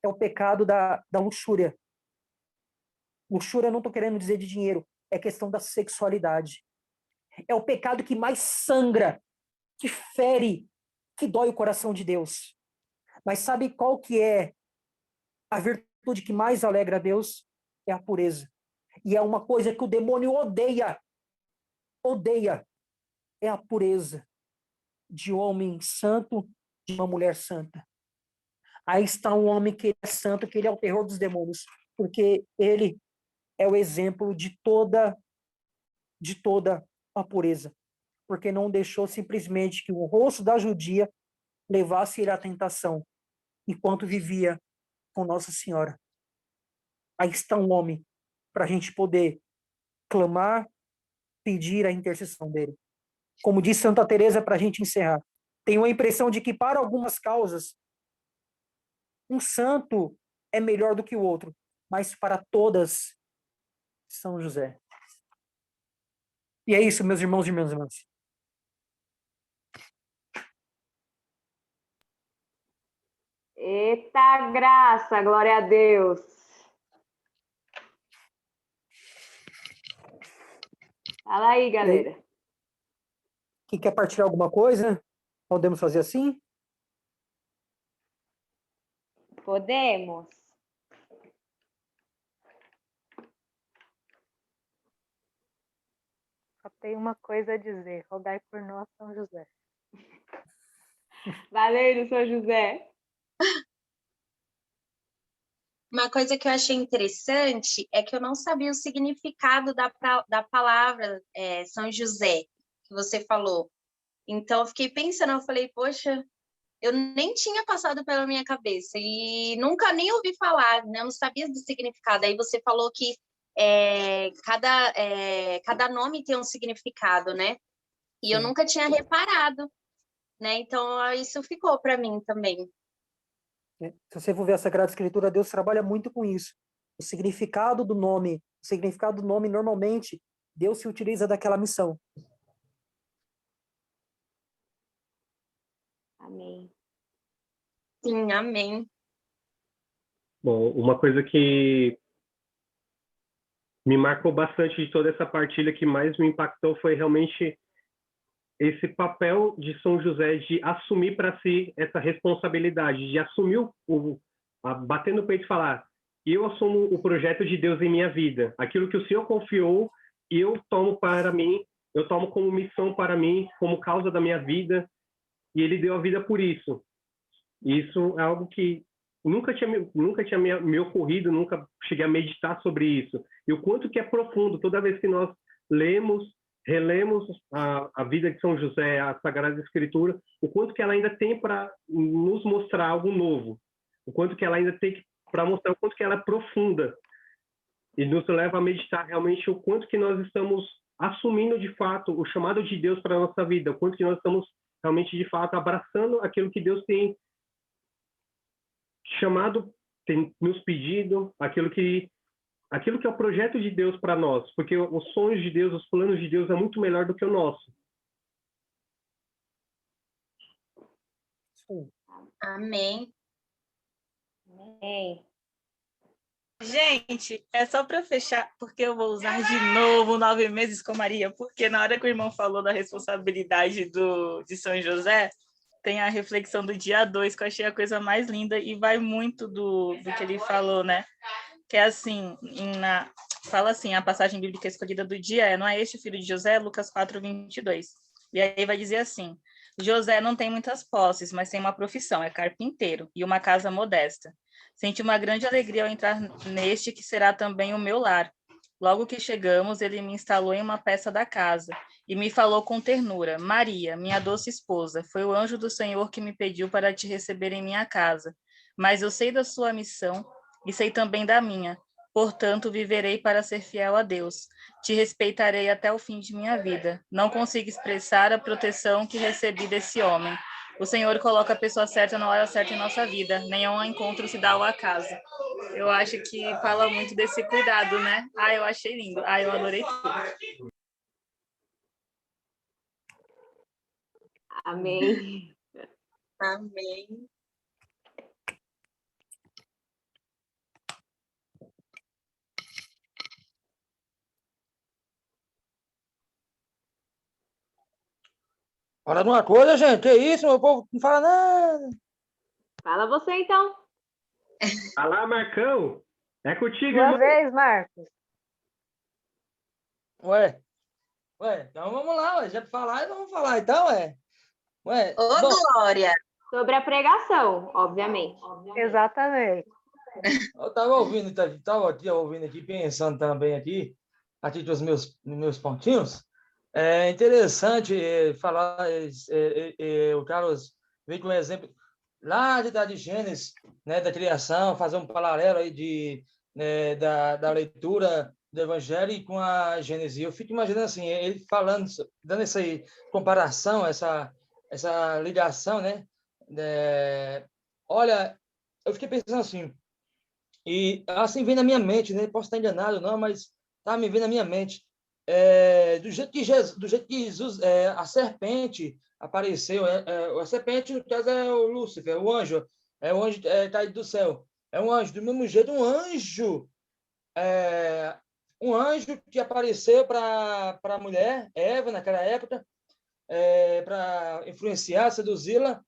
é o pecado da luxúria. Luxúria, não estou querendo dizer de dinheiro, é questão da sexualidade. É o pecado que mais sangra, que fere, que dói o coração de Deus. Mas sabe qual que é a virtude que mais alegra a Deus? É a pureza. E é uma coisa que o demônio odeia. Odeia. É a pureza de um homem santo, de uma mulher santa. Aí está um homem que é santo, que ele é o terror dos demônios, porque ele é o exemplo de toda a pureza, porque não deixou simplesmente que o rosto da judia levasse ele à tentação, enquanto vivia com Nossa Senhora. Aí está um homem para a gente poder clamar, pedir a intercessão dele. Como diz Santa Teresa, para a gente encerrar, tenho a impressão de que para algumas causas um santo é melhor do que o outro, mas para todas, São José. E é isso, meus irmãos e minhas irmãs. Eita graça, glória a Deus. Fala aí, galera. Quem quer partilhar alguma coisa? Podemos fazer assim? Podemos. Só tenho uma coisa a dizer. Rogai por nós, São José. Valeu, São José. Uma coisa que eu achei interessante é que eu não sabia o significado da palavra São José, que você falou. Então, eu fiquei pensando, eu falei, poxa, eu nem tinha passado pela minha cabeça e nunca nem ouvi falar, né? Eu não sabia do significado. Aí você falou que cada nome tem um significado, né? E Sim. eu nunca tinha reparado, né? Então, isso ficou para mim também. Se você for ver a Sagrada Escritura, Deus trabalha muito com isso. O significado do nome, normalmente, Deus se utiliza daquela missão. Amém. Sim, amém. Bom, uma coisa que me marcou bastante de toda essa partilha, que mais me impactou, foi realmente esse papel de São José de assumir para si essa responsabilidade, de assumir bater no peito e falar: eu assumo o projeto de Deus em minha vida, aquilo que o Senhor confiou, eu tomo para mim, eu tomo como missão para mim, como causa da minha vida, e Ele deu a vida por isso. Isso é algo que nunca tinha me ocorrido, nunca cheguei a meditar sobre isso. E o quanto que é profundo, toda vez que nós relemos a vida de São José, a Sagrada Escritura, o quanto que ela ainda tem para nos mostrar algo novo, o quanto que ela ainda tem para mostrar o quanto que ela é profunda, e nos leva a meditar realmente o quanto que nós estamos assumindo de fato o chamado de Deus para a nossa vida, o quanto que nós estamos realmente de fato abraçando aquilo que Deus tem chamado, tem nos pedido, aquilo que é o projeto de Deus para nós, porque os sonhos de Deus, os planos de Deus é muito melhor do que o nosso. Sim. Amém. Amém. Gente, é só para fechar, porque eu vou usar de novo 9 meses com Maria, porque na hora que o irmão falou da responsabilidade de São José, tem a reflexão do dia 2, que eu achei a coisa mais linda e vai muito do que ele falou, né? Que é assim, fala assim, a passagem bíblica escolhida do dia não é este o filho de José, Lucas 4:22. E aí vai dizer assim: José não tem muitas posses, mas tem uma profissão, é carpinteiro, e uma casa modesta. Sente uma grande alegria ao entrar neste que será também o meu lar. Logo que chegamos, ele me instalou em uma peça da casa e me falou com ternura: Maria, minha doce esposa, foi o anjo do Senhor que me pediu para te receber em minha casa. Mas eu sei da sua missão e sei também da minha. Portanto, viverei para ser fiel a Deus. Te respeitarei até o fim de minha vida. Não consigo expressar a proteção que recebi desse homem. O Senhor coloca a pessoa certa na hora certa em nossa vida. Nenhum encontro se dá ao acaso. Eu acho que fala muito desse cuidado, né? Eu achei lindo. Eu adorei tudo. Amém. Amém. Fala de uma coisa, gente. Que isso, meu povo não fala nada. Fala você, então. Alá, Marcão! É contigo, Sua irmão. vez, Marcos. Ué, então vamos lá, ué. Já pra falar, então vamos falar, então, ué. Ô, Bom, Glória! Sobre a pregação, obviamente. Exatamente. eu tava ouvindo aqui, pensando também aqui dos meus pontinhos. É interessante falar, o Carlos veio com um exemplo lá de Gênesis, né, da criação, fazer um paralelo aí da leitura do Evangelho e com a Gênesis. Eu fico imaginando assim, ele falando, dando essa comparação, essa ligação, né? Olha, eu fiquei pensando assim, e assim vem na minha mente, né? Posso estar enganado, não, mas tá me vendo na minha mente. Do jeito que Jesus, a serpente apareceu, a serpente, no caso, é o Lúcifer, o anjo caído do céu. É um anjo, do mesmo jeito, um anjo que apareceu para a mulher, Eva, naquela época, para influenciar, seduzi-la,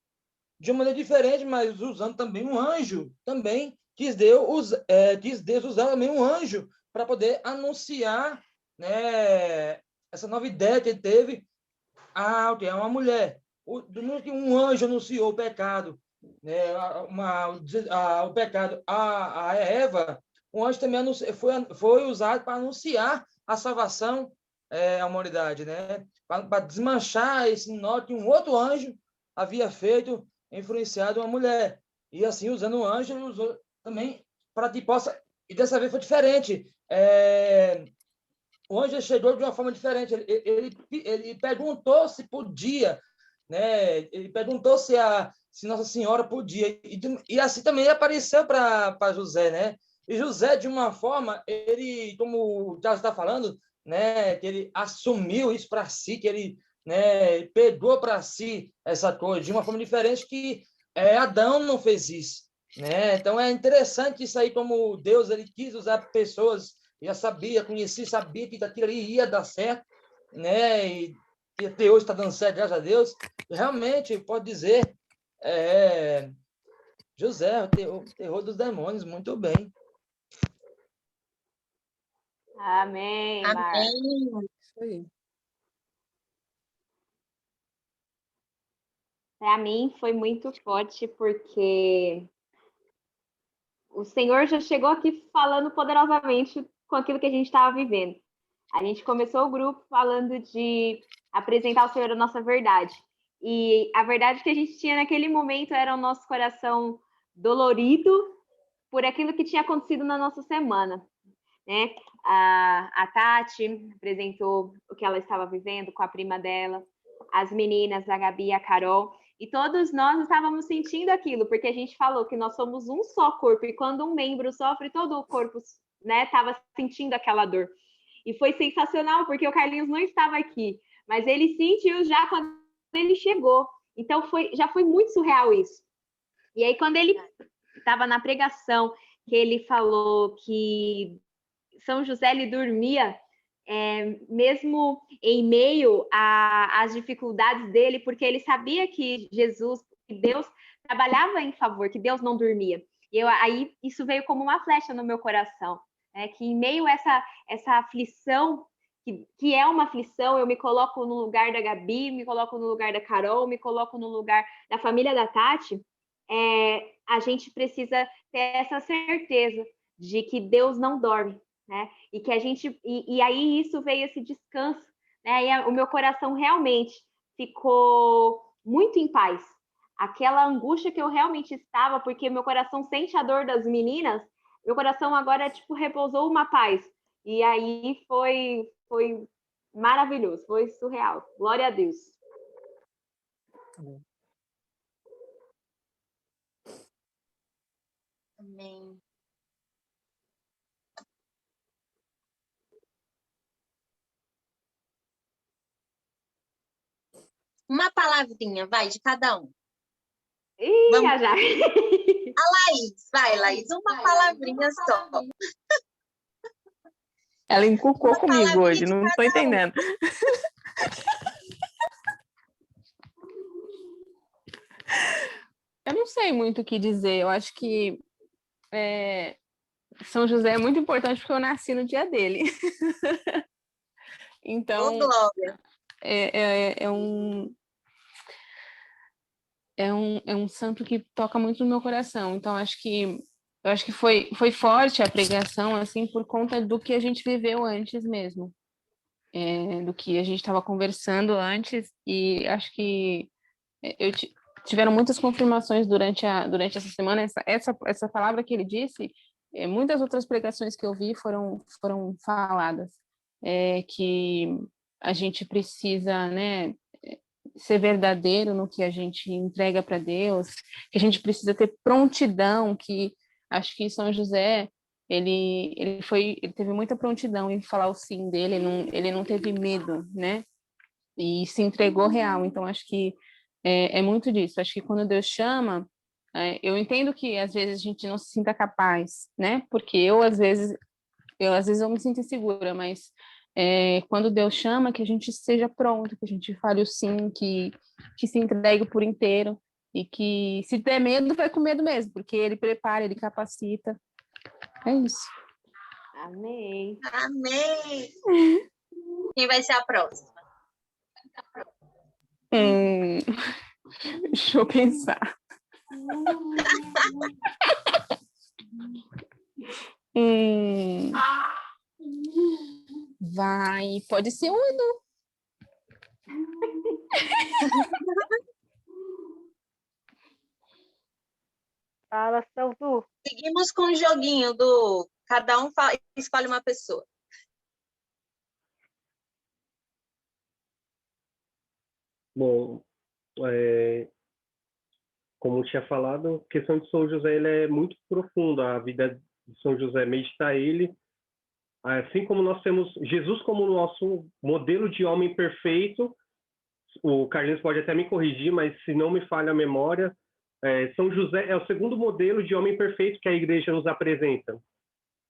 de uma maneira diferente, mas usando também um anjo, também quis Deus usar também um anjo para poder anunciar, né, essa nova ideia que ele teve a uma mulher. Um anjo anunciou o pecado, né, o pecado a Eva, o anjo também foi usado para anunciar a salvação à humanidade, né, para desmanchar esse nó que um outro anjo havia feito, influenciado uma mulher. E assim, usando o anjo, ele usou também para que possa... E dessa vez foi diferente. O anjo chegou de uma forma diferente. Ele perguntou se podia, né? Ele perguntou se Nossa Senhora podia. E assim também apareceu para José, né? E José, de uma forma, ele, como o Charles está falando, né? Que ele assumiu isso para si, que ele, né, pegou para si essa coisa de uma forma diferente que Adão não fez isso, né? Então é interessante isso aí, como Deus ele quis usar pessoas, já conhecia, sabia que aquilo ali ia dar certo, né? E até hoje está dando certo, graças a Deus. E realmente, pode dizer, José, o terror dos demônios, muito bem. Amém, Marcos. Amém. Isso aí. Para mim foi muito forte, porque o Senhor já chegou aqui falando poderosamente com aquilo que a gente estava vivendo. A gente começou o grupo falando de apresentar ao Senhor a nossa verdade. E a verdade que a gente tinha naquele momento era o nosso coração dolorido por aquilo que tinha acontecido na nossa semana, né? A Tati apresentou o que ela estava vivendo com a prima dela, as meninas, a Gabi e a Carol, e todos nós estávamos sentindo aquilo, porque a gente falou que nós somos um só corpo, e quando um membro sofre, todo o corpo, né, estava sentindo aquela dor. E foi sensacional, porque o Carlinhos não estava aqui, mas ele sentiu já quando ele chegou. Então já foi muito surreal isso. E aí, quando ele estava na pregação, que ele falou que São José ele dormia, mesmo em meio às dificuldades dele, porque ele sabia que que Deus trabalhava em favor, que Deus não dormia. E aí isso veio como uma flecha no meu coração, né? Que em meio a essa aflição, que é uma aflição, eu me coloco no lugar da Gabi, me coloco no lugar da Carol, me coloco no lugar da família da Tati, a gente precisa ter essa certeza de que Deus não dorme, né? E que a gente e aí isso veio esse descanso, né? E o meu coração realmente ficou muito em paz. Aquela angústia que eu realmente estava, porque meu coração sente a dor das meninas, meu coração agora tipo repousou uma paz. E aí foi maravilhoso, foi surreal. Glória a Deus. Amém. Uma palavrinha, vai, de cada um. Ih, Vamos. já. Laís, vai, Laís, uma palavrinha só. Ela encucou Uma comigo palavrinha hoje, de não tô cada um. entendendo. Eu não sei muito o que dizer. Eu acho que São José é muito importante porque eu nasci no dia dele. Ô, Então, glória. é um santo que toca muito no meu coração. Então, eu acho que foi forte a pregação, assim, por conta do que a gente viveu antes mesmo. Do que a gente estava conversando antes, e acho que tiveram muitas confirmações durante essa semana. Essa palavra que ele disse, muitas outras pregações que eu vi foram faladas, que a gente precisa, né, ser verdadeiro no que a gente entrega para Deus, que a gente precisa ter prontidão, que acho que São José ele teve muita prontidão em falar o sim dele, ele não teve medo, né? E se entregou real. Então acho que é muito disso. Acho que quando Deus chama, eu entendo que às vezes a gente não se sinta capaz, né? Porque às vezes eu me sinto insegura, mas quando Deus chama, que a gente seja pronto, que a gente fale o sim, que se entregue por inteiro, e que se der medo, vai com medo mesmo, porque Ele prepara, Ele capacita. É isso. Amém. Amém. Quem vai ser a próxima? Deixa eu pensar. Vai, pode ser o Edu. Fala, São Du. Seguimos com o joguinho do cada um escolhe uma pessoa. Bom, como eu tinha falado, a questão de São José ele é muito profunda. A vida de São José, meditar ele, assim como nós temos Jesus como nosso modelo de homem perfeito, o Carlinhos pode até me corrigir, mas se não me falha a memória, São José é o segundo modelo de homem perfeito que a igreja nos apresenta.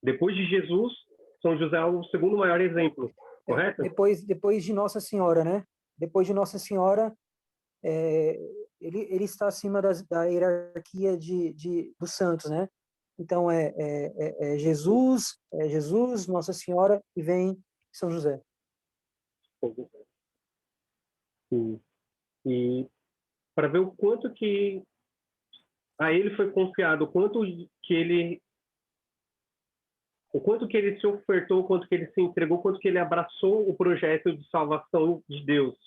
Depois de Jesus, São José é o segundo maior exemplo, correto? Depois de Nossa Senhora, né? Depois de Nossa Senhora, ele está acima da hierarquia dos santos, né? Então Jesus, Nossa Senhora e vem São José. Sim. E para ver o quanto que a ele foi confiado, o quanto que ele se ofertou, o quanto que ele se entregou, o quanto que ele abraçou o projeto de salvação de Deus.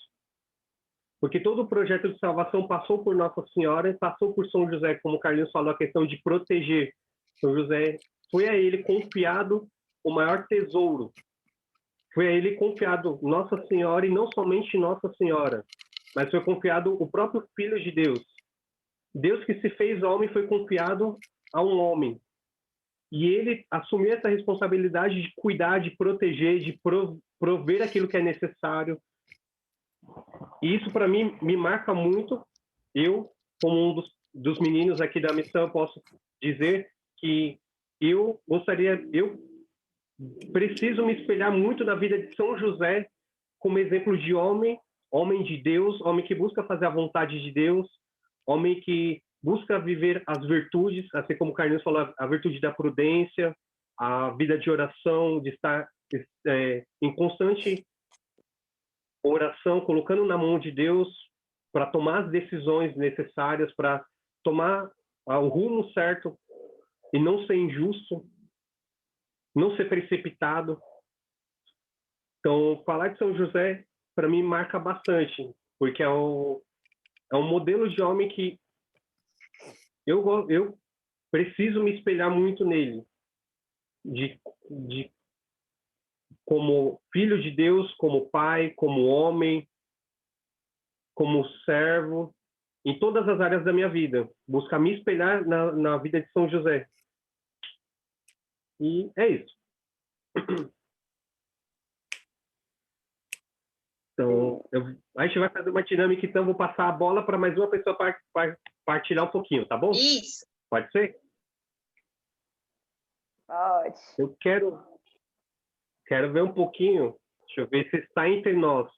Porque todo o projeto de salvação passou por Nossa Senhora e passou por São José, como o Carlinhos falou, a questão de proteger. São José, foi a ele confiado o maior tesouro. Foi a ele confiado Nossa Senhora, e não somente Nossa Senhora, mas foi confiado o próprio Filho de Deus. Deus que se fez homem foi confiado a um homem. E ele assumiu essa responsabilidade de cuidar, de proteger, de prover aquilo que é necessário. E isso, para mim, me marca muito. Eu, como um dos meninos aqui da missão, posso dizer que eu preciso me espelhar muito na vida de São José como exemplo de homem de Deus, homem que busca fazer a vontade de Deus, homem que busca viver as virtudes, assim como o Carlinhos falou, a virtude da prudência, a vida de oração, de estar em constante oração, colocando na mão de Deus para tomar as decisões necessárias, para tomar o rumo certo e não ser injusto. não ser precipitado. Então, falar de São José, para mim, marca bastante, porque é um modelo de homem que eu preciso me espelhar muito nele, de como filho de Deus, como pai, como homem, como servo, em todas as áreas da minha vida. Buscar me espelhar na vida de São José. E é isso. Então, a gente vai fazer uma dinâmica, então vou passar a bola para mais uma pessoa partilhar um pouquinho, tá bom? Isso. Pode ser? Pode. Eu quero ver um pouquinho, deixa eu ver se está entre nós.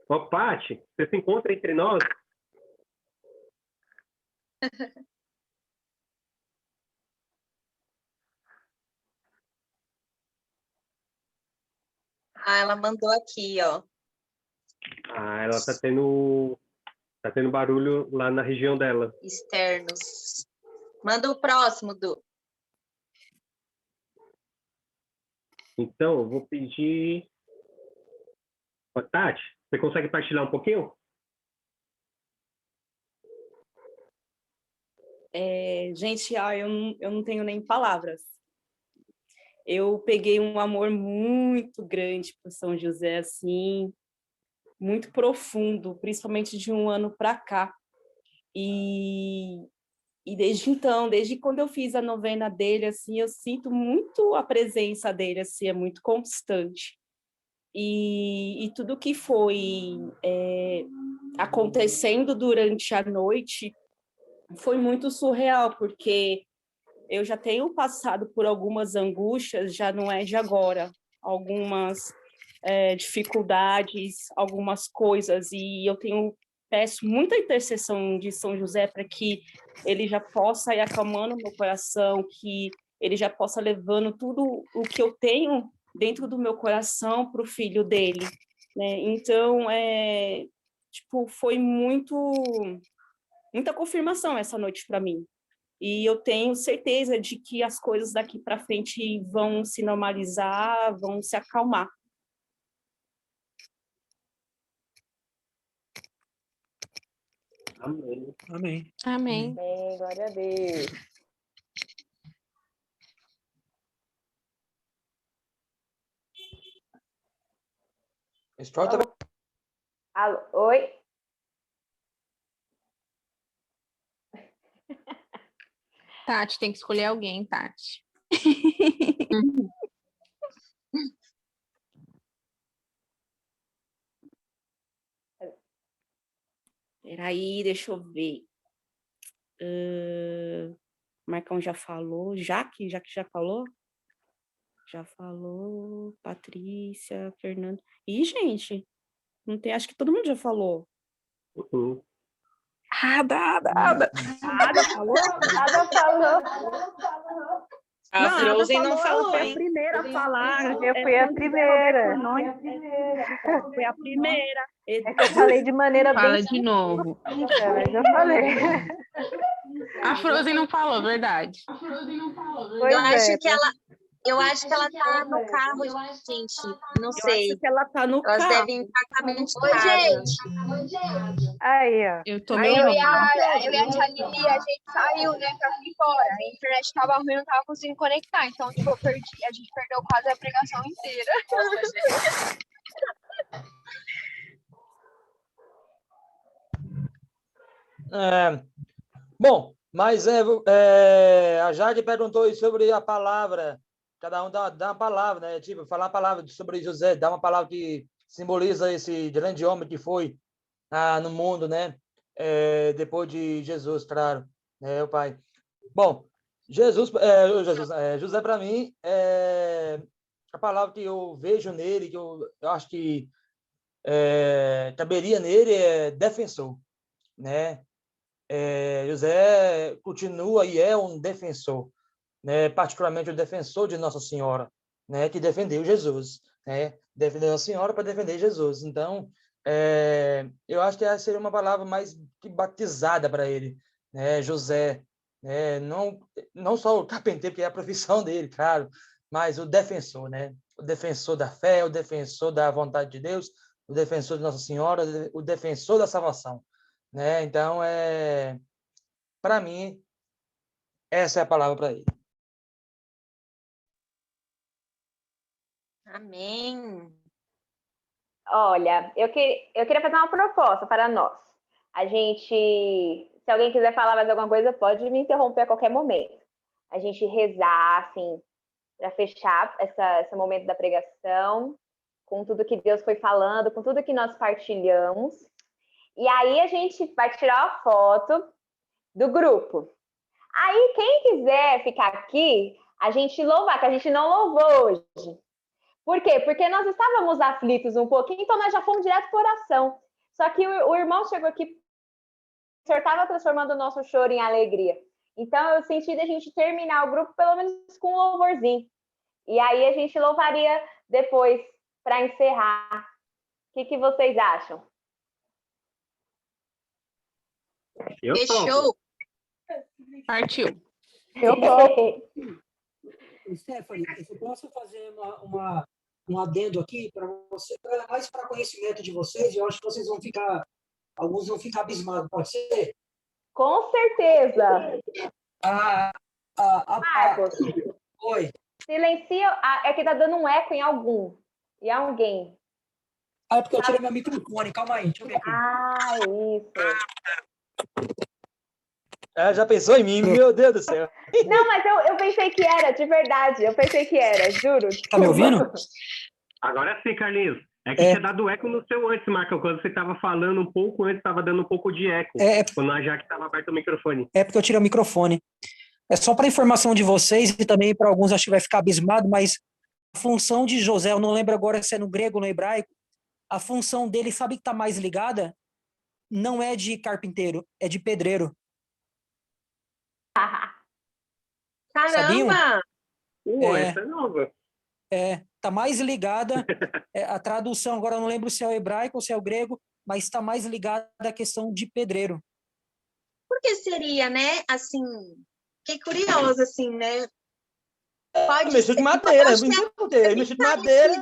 Ó, Paty, você se encontra entre nós? Ah, ela mandou aqui, ó. Ah, ela tá tendo barulho lá na região dela. Externos. Manda o próximo, Du. Então, eu vou pedir... Ó, Tati, você consegue partilhar um pouquinho? Gente, eu não tenho nem palavras. Eu peguei um amor muito grande por São José, assim, muito profundo, principalmente de um ano para cá. E desde então, desde quando eu fiz a novena dele, assim, eu sinto muito a presença dele, assim, é muito constante. E tudo que foi acontecendo durante a noite foi muito surreal, porque eu já tenho passado por algumas angústias, já não é de agora, algumas dificuldades, algumas coisas, e peço muita intercessão de São José para que ele já possa ir acalmando o meu coração, que ele já possa levando tudo o que eu tenho dentro do meu coração para o filho dele, né? Então, foi muita confirmação essa noite para mim. E eu tenho certeza de que as coisas daqui para frente vão se normalizar, vão se acalmar. Amém. Amém. Amém. Amém, glória a Deus. Stroll também. Alô, oi? Tati, tem que escolher alguém, Tati. Peraí, deixa eu ver. Marcão já falou. Jaque já falou? Já falou. Patrícia, Fernando. Ih, gente, não tem, acho que todo mundo já falou. Uhum. Ada. Ada falou? Ada falou. A Frozen não falou, Foi a hein? primeira a falar. Eu fui a primeira. Foi a primeira. É que eu falei de maneira Fala bem de novo. simples, mas eu falei. A Frozen não falou, verdade. Pois Eu acho que ela tá no carro, gente. Não sei. Acho que ela tá no Elas carro. devem estar caminho de Oi, casa. gente. Aí, ó. Eu tô Eu meio e ruim. a tia Lili, a gente saiu, né, pra vir embora. A internet tava ruim, não tava conseguindo conectar. Então, tipo, a gente perdeu quase a pregação inteira. Bom, mas a Jade perguntou sobre a palavra. Cada um dá uma palavra, né? Tipo, falar a palavra sobre José, dá uma palavra que simboliza esse grande homem que foi no mundo, né? Depois de Jesus, claro, né, o Pai. Bom, José para mim a palavra que eu vejo nele, que eu acho que caberia nele é defensor, né? José continua e é um defensor, né? Particularmente o defensor de Nossa Senhora, né? Que defendeu Jesus, né? Defendeu a Senhora para defender Jesus. Então, eu acho que essa seria uma palavra mais que batizada para ele, né? José, né? Não só o carpinteiro, que é a profissão dele, claro, mas o defensor, né? O defensor da fé, o defensor da vontade de Deus, o defensor de Nossa Senhora, o defensor da salvação, né? Então, para mim, essa é a palavra para ele. Amém. Olha, eu queria fazer uma proposta para nós. Se alguém quiser falar mais alguma coisa, pode me interromper a qualquer momento. A gente rezar, assim, para fechar esse momento da pregação, com tudo que Deus foi falando, com tudo que nós partilhamos. E aí a gente vai tirar a foto do grupo. Aí, quem quiser ficar aqui, a gente louvar, que a gente não louvou hoje. Por quê? Porque nós estávamos aflitos um pouquinho, então nós já fomos direto para oração. Só que o irmão chegou aqui, o senhor estava transformando o nosso choro em alegria. Então, eu senti da gente terminar o grupo, pelo menos com um louvorzinho. E aí a gente louvaria depois, para encerrar. O que vocês acham? Fechou. Partiu. Eu topo. Stephanie, eu posso fazer um adendo aqui para você, mais para conhecimento de vocês, eu acho que vocês alguns vão ficar abismados, pode ser? Com certeza. Marcos, Oi. silencia, é que tá dando um eco em alguém. É porque eu tirei meu microfone, calma aí, deixa eu ver aqui. Isso. Já pensou em mim? Meu Deus do céu. Não, mas eu pensei que era, de verdade. Eu pensei que era, juro. Tá me ouvindo? Agora sim, Carlinhos. É que tinha dado eco no seu antes, Marco. Quando você estava falando um pouco antes, estava dando um pouco de eco. Quando a Jaque estava aberto o microfone. É porque eu tirei o microfone. É só para informação de vocês e também para alguns, acho que vai ficar abismado, mas a função de José, eu não lembro agora se é no grego ou no hebraico, a função dele, sabe que está mais ligada? Não é de carpinteiro, é de pedreiro. Sabiam? Caramba! Essa é nova. Tá mais ligada, a tradução, agora eu não lembro se é o hebraico ou se é o grego, mas está mais ligada à questão de pedreiro. Por que seria, né? Assim, fiquei curioso, assim, né? Pode mexer de madeira, mexer de madeira. Né,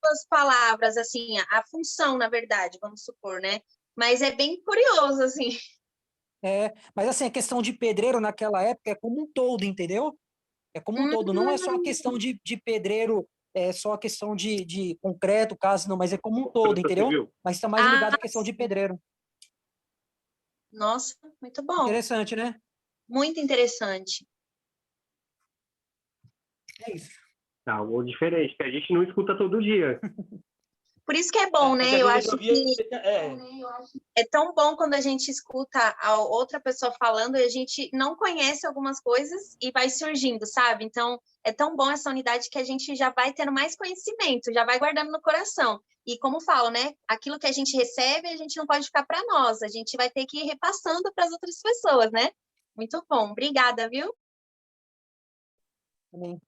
duas palavras, assim, a função, na verdade, vamos supor, né? Mas é bem curioso, assim. Mas assim, a questão de pedreiro naquela época é como um todo, entendeu? É como um todo, não é só a questão de pedreiro, é só a questão de concreto, caso, não, mas é como um todo, entendeu? Mas está mais ligado à questão de pedreiro. Nossa, muito bom. Interessante, né? Muito interessante. É isso. Algo diferente, que a gente não escuta todo dia. Por isso que é bom, né? Eu acho que é tão bom quando a gente escuta a outra pessoa falando e a gente não conhece algumas coisas e vai surgindo, sabe? Então, é tão bom essa unidade que a gente já vai tendo mais conhecimento, já vai guardando no coração. E como falo, né? Aquilo que a gente recebe, a gente não pode ficar para nós, a gente vai ter que ir repassando para as outras pessoas, né? Muito bom. Obrigada, viu? Amém.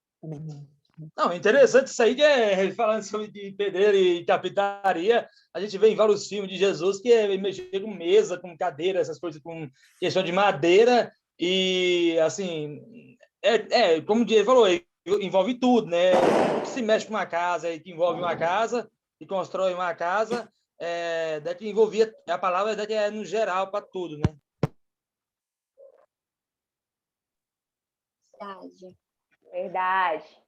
Não, interessante isso aí, que falando sobre de pedreiro e carpintaria, a gente vê em vários filmes de Jesus que é mexer com mesa, com cadeira, essas coisas, com questão de madeira, e assim, como o Diego falou, envolve tudo, né? Tudo que se mexe com uma casa, que envolve uma casa, que constrói uma casa, deve envolver, a palavra deve é no geral para tudo, né? Verdade.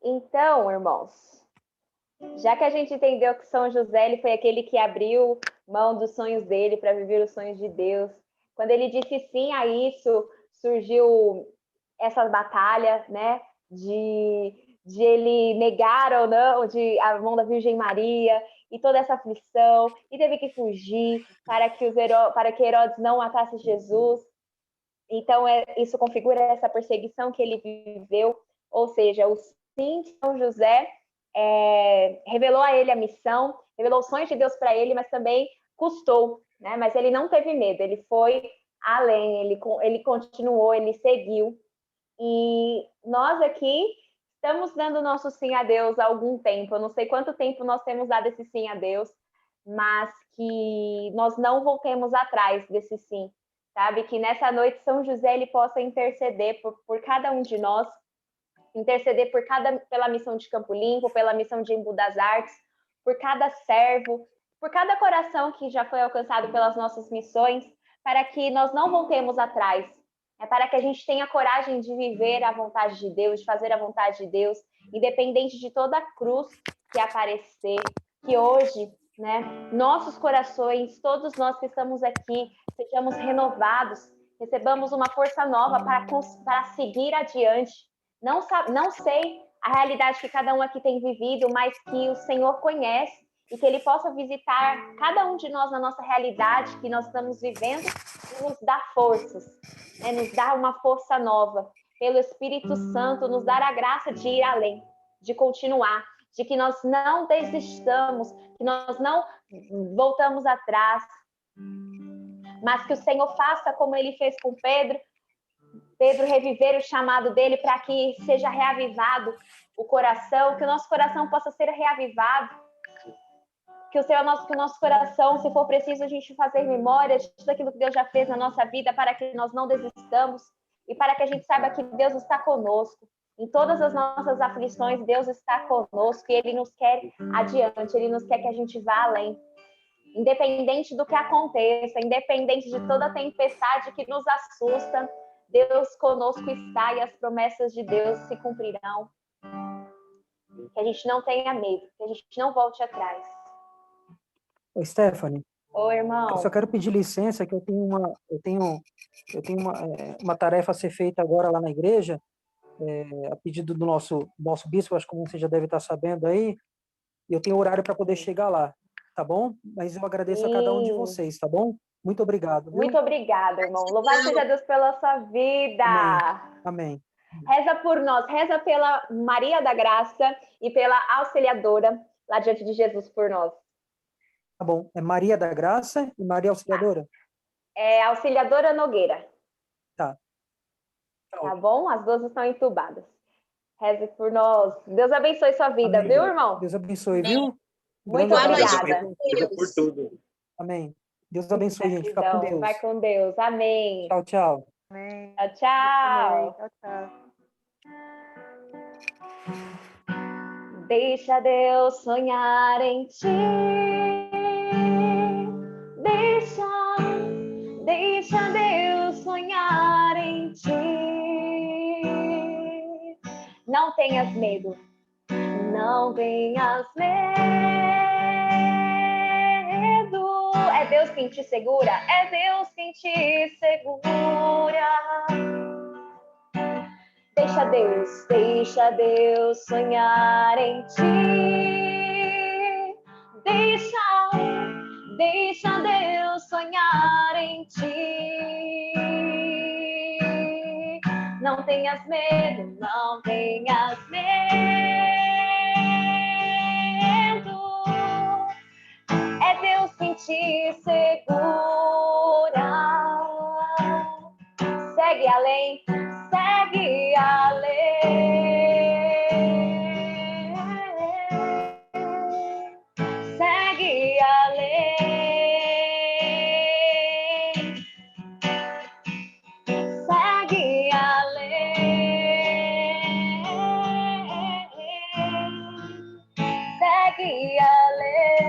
Então, irmãos, já que a gente entendeu que São José ele foi aquele que abriu mão dos sonhos dele para viver os sonhos de Deus, quando ele disse sim a isso, surgiu essa batalha, né, de ele negar ou não a mão da Virgem Maria e toda essa aflição, e teve que fugir para que Herodes não matasse Jesus. Então, isso configura essa perseguição que ele viveu, ou seja, o sim de São José revelou a ele a missão, revelou os sonhos de Deus para ele, mas também custou, né? Mas ele não teve medo, ele foi além, ele continuou, ele seguiu. E nós aqui estamos dando nosso sim a Deus há algum tempo, eu não sei quanto tempo nós temos dado esse sim a Deus, mas que nós não voltemos atrás desse sim, sabe? Que nessa noite São José ele possa interceder por cada um de nós, interceder pela missão de Campo Limpo, pela missão de Embu das Artes, por cada servo, por cada coração que já foi alcançado pelas nossas missões, para que nós não voltemos atrás, para que a gente tenha coragem de viver a vontade de Deus, de fazer a vontade de Deus, independente de toda a cruz que aparecer, que hoje, né, nossos corações, todos nós que estamos aqui, sejamos renovados, recebamos uma força nova para seguir adiante. Não sei a realidade que cada um aqui tem vivido, mas que o Senhor conhece e que Ele possa visitar cada um de nós na nossa realidade que nós estamos vivendo e nos dar forças, né? Nos dar uma força nova, pelo Espírito Santo, nos dar a graça de ir além, de continuar, de que nós não desistamos, que nós não voltamos atrás, mas que o Senhor faça como Ele fez com Pedro reviver o chamado dele para que seja reavivado o coração, que o nosso coração possa ser reavivado, que o nosso coração, se for preciso, a gente fazer memória de tudo aquilo que Deus já fez na nossa vida, para que nós não desistamos e para que a gente saiba que Deus está conosco. Em todas as nossas aflições, Deus está conosco e Ele nos quer adiante, Ele nos quer que a gente vá além. Independente do que aconteça, independente de toda tempestade que nos assusta, Deus conosco está e as promessas de Deus se cumprirão. Que a gente não tenha medo, que a gente não volte atrás. Ô, Stephanie. Oi, irmão. Eu só quero pedir licença que eu tenho uma tarefa a ser feita agora lá na igreja, a pedido do nosso bispo, acho que como você já deve estar sabendo aí, e eu tenho horário para poder chegar lá, tá bom? Mas eu agradeço a cada um de vocês, tá bom? Muito obrigado. Viu? Muito obrigada, irmão. Louvado seja Deus pela sua vida. Amém. Reza por nós, reza pela Maria da Graça e pela Auxiliadora lá diante de Jesus por nós. Tá bom. É Maria da Graça e Maria Auxiliadora? É Auxiliadora Nogueira. Tá. Tá bom? As duas estão entubadas. Reze por nós. Deus abençoe sua vida, Amém. viu, irmão? Deus abençoe, viu? Muito obrigada. Por tudo. Amém. Deus abençoe, gente. Fica com Deus. Vai com Deus. Amém. Tchau, tchau. Amém. Tchau, tchau. Tchau, tchau. Deixa Deus sonhar em ti. Deixa Deus sonhar em ti. Não tenhas medo. Não tenhas medo. É Deus quem te segura. É Deus quem te segura. Deixa Deus sonhar em ti. Deixa Deus sonhar em ti. Não tenhas medo, não tenhas medo. É Deus quem te segura. Segue além, segue além. Segue além. Segue além. Segue além.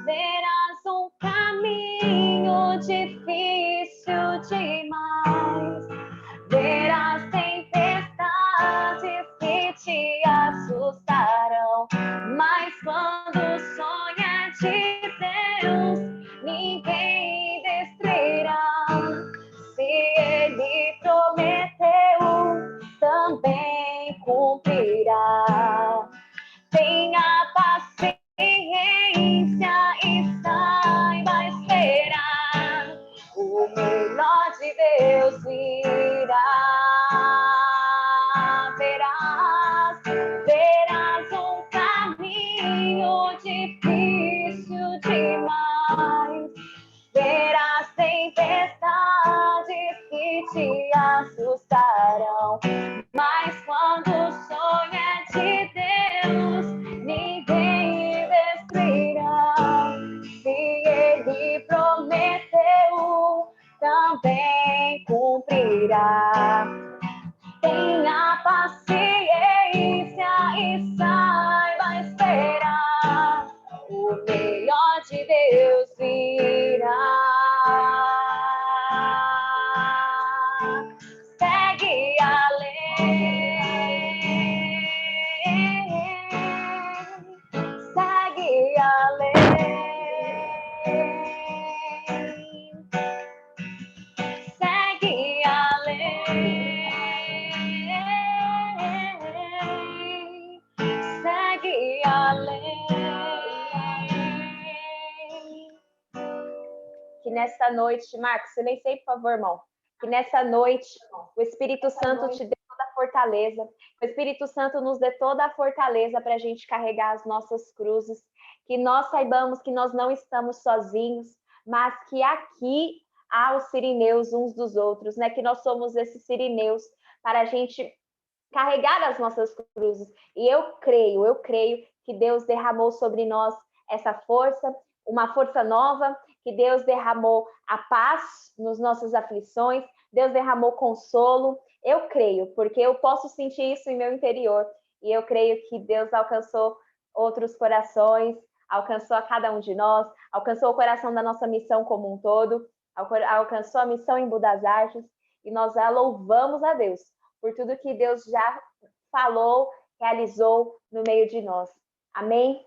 Verás um caminho difícil demais. Verás tempestades que te assustarão. Mas quando sonha de Deus, ninguém destruirá. Se Ele prometeu, também cumprirá. Tenha paciência e saiba esperar. O melhor de Deus virá. Verás um caminho difícil demais. Verás tempestades que te assustarão. Mas quando o sonho é de Deus, ninguém destruirá. Se nessa noite, Marcos, silenciei, por favor, irmão. Que nessa noite o Espírito Santo te dê toda a fortaleza. O Espírito Santo nos dê toda a fortaleza para a gente carregar as nossas cruzes. Que nós saibamos que nós não estamos sozinhos, mas que aqui há os sirineus uns dos outros, né? Que nós somos esses sirineus para a gente carregar as nossas cruzes. E eu creio que Deus derramou sobre nós essa força, uma força nova, que Deus derramou a paz nas nossas aflições, Deus derramou consolo. Eu creio, porque eu posso sentir isso em meu interior. E eu creio que Deus alcançou outros corações, alcançou a cada um de nós, alcançou o coração da nossa missão como um todo, alcançou a missão em Budas Artes, e nós louvamos a Deus por tudo que Deus já falou, realizou no meio de nós. Amém?